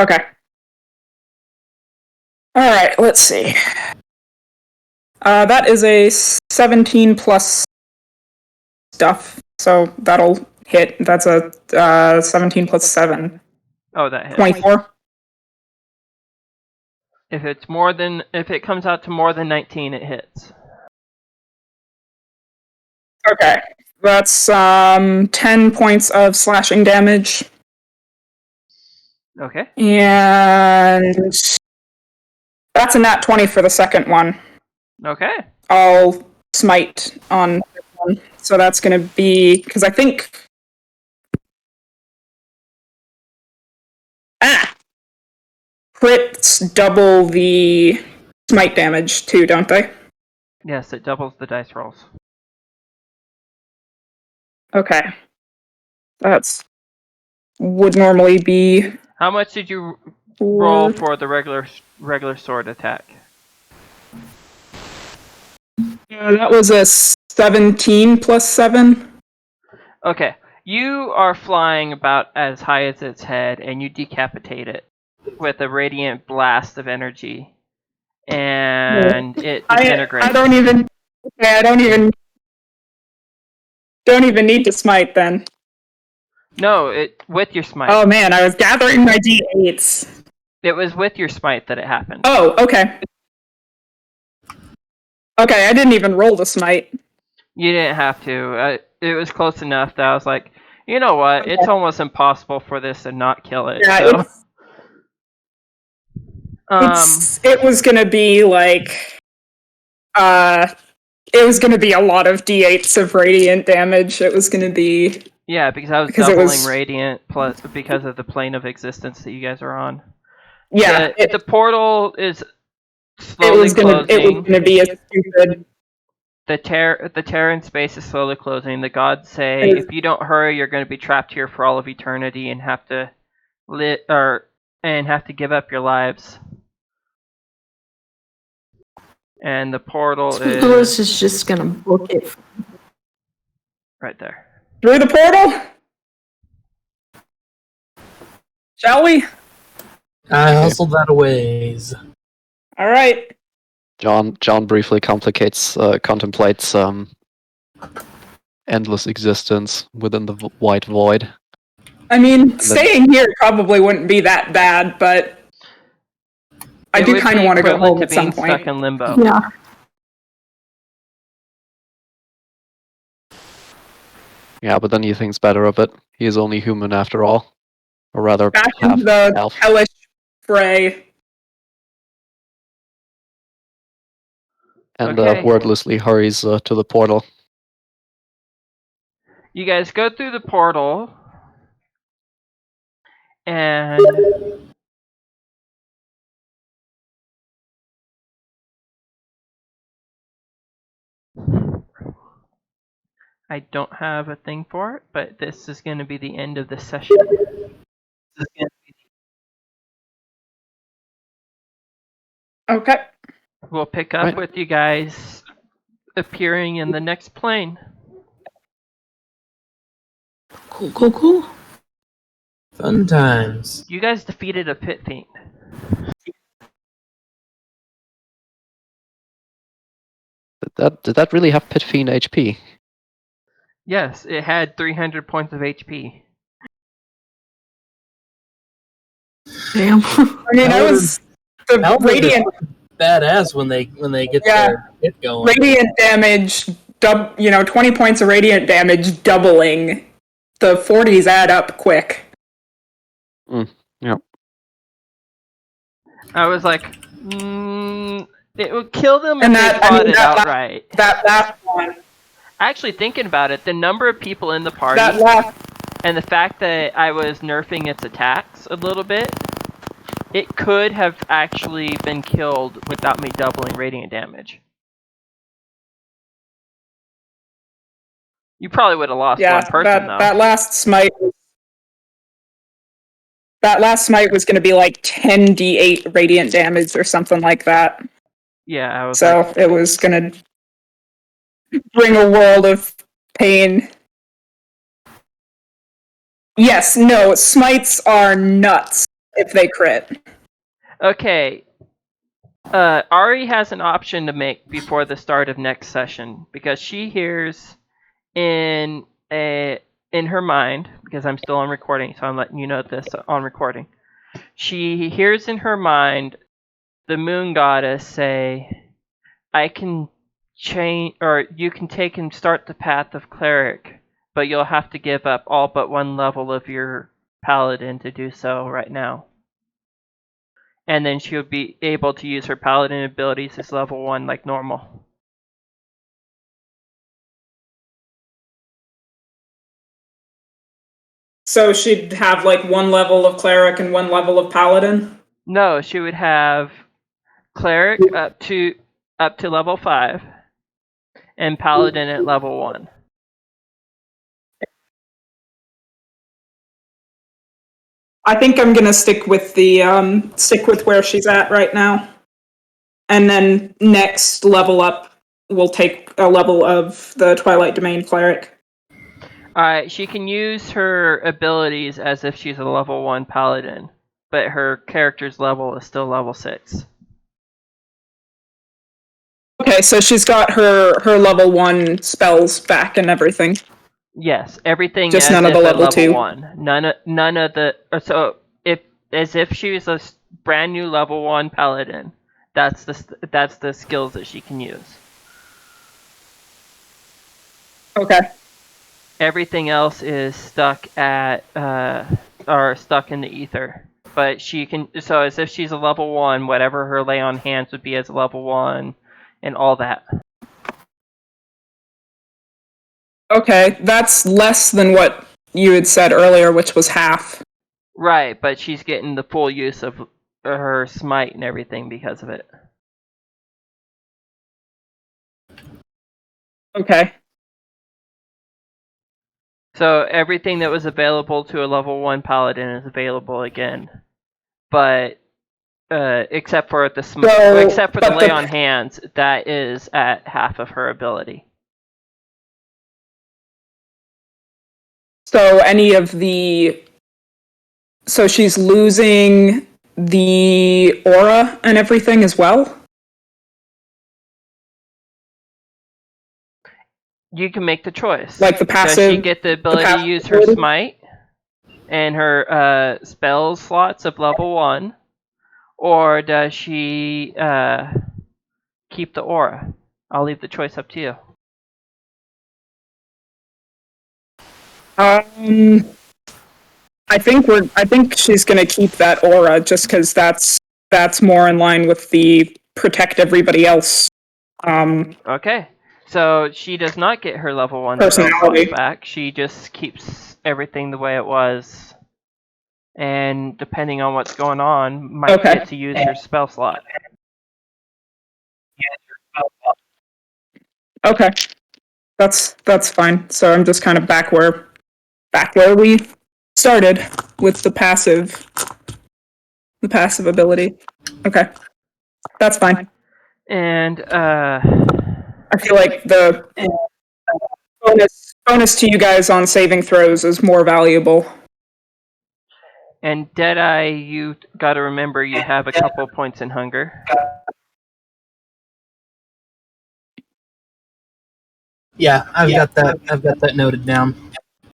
Okay. Alright, let's see. That is a 17 plus stuff, so that'll hit. That's a 17 plus 7. Oh, that hits. 24. If it comes out to more than 19, it hits. Okay. That's 10 points of slashing damage. Okay. And that's a nat 20 for the second one. Okay. I'll smite on this one. So that's going to be, because I think... Crits double the smite damage too, don't they? Yes, it doubles the dice rolls. Okay. That's... would normally be... How much did you roll for the regular sword attack? That was a 17 plus 7. Okay. You are flying about as high as its head, and you decapitate it with a radiant blast of energy. And it disintegrates. I don't even need to smite then. No, with your smite. Oh man, I was gathering my d8s. It was with your smite that it happened. Oh, okay. Okay, I didn't even roll the smite. You didn't have to. It was close enough that I was like, you know what? Okay. It's almost impossible for this to not kill it. Yeah, so. It was gonna be like, it was gonna be a lot of d8s of radiant damage. It was gonna be... Yeah, because I was doubling radiant plus because of the plane of existence that you guys are on. Yeah, the portal is slowly closing. It was gonna be a stupid... The Terran space is slowly closing. The gods say, if you don't hurry, you're going to be trapped here for all of eternity and have to give up your lives. And the portal Nicholas is just gonna book it. Right there. Through the portal? Shall we? I hustled that a ways. Alright. John briefly contemplates endless existence within the white void. I mean, staying here probably wouldn't be that bad, but I do kind of want to go home at some point. Stuck in limbo. Yeah. Yeah, but then he thinks better of it. He is only human after all. Or rather, Back half into the elf. hellish fray. And Okay. wordlessly hurries to the portal. You guys go through the portal, and I don't have a thing for it, but this is going to be the end of the session. Okay. We'll pick up with you guys appearing in the next plane. Cool. Fun times. You guys defeated a pit fiend. Did that really have Pit Fiend HP? Yes, it had 300 points of HP. Damn. I mean, I was the radiant badass when they get their hit going. Radiant damage, 20 points of radiant damage doubling. The 40s add up quick. Yeah. I was like, it would kill them if they fought it outright. That last one. Actually, thinking about it, the number of people in the party and the fact that I was nerfing its attacks a little bit, it could have actually been killed without me doubling radiant damage. You probably would have lost one person, though. That last smite was going to be like 10d8 radiant damage or something like that. Yeah, it was going to bring a world of pain. Yes, no, smites are nuts. if they crit. Okay. Ari has an option to make before the start of next session because she hears in her mind, because I'm still on recording, so I'm letting you know this on recording. She hears in her mind the moon goddess say, I can change, or you can take and start the path of cleric, but you'll have to give up all but one level of your paladin to do so right now. And then she'll be able to use her paladin abilities as level 1 like normal. So she'd have like one level of cleric and one level of paladin? No, she would have cleric up to level 5 and paladin at level 1. I think I'm gonna stick with where she's at right now. And then next level up, we'll take a level of the Twilight Domain cleric. Alright, she can use her abilities as if she's a level 1 paladin, but her character's level is still level 6. Okay, so she's got her level 1 spells back and everything. Yes, everything Just as none of if the at level 2. 1. None of the so as if she was a brand new level 1 paladin. That's the skills that she can use. Okay. Everything else is stuck at or stuck in the ether. But she can, so as if she's a level 1, whatever her lay on hands would be as a level 1 and all that. Okay, that's less than what you had said earlier, which was half. Right, but she's getting the full use of her smite and everything because of it. Okay. So everything that was available to a level 1 paladin is available again. But except for the lay on hands, that is at half of her ability. So so she's losing the aura and everything as well? You can make the choice. Like the passive. Does she get the ability to use her smite and her spell slots of level 1, or does she keep the aura? I'll leave the choice up to you. I think she's gonna keep that aura just because that's more in line with the protect everybody else. Okay. So she does not get her level 1 spell Personality. slots back. She just keeps everything the way it was. And depending on what's going on, might get to use her spell slot. Okay. That's fine. So I'm just kind of back where we started with the passive ability. Okay. That's fine. And I feel like the bonus to you guys on saving throws is more valuable. And Deadeye, you gotta remember you have a couple points in hunger. Yeah, I've got that noted down.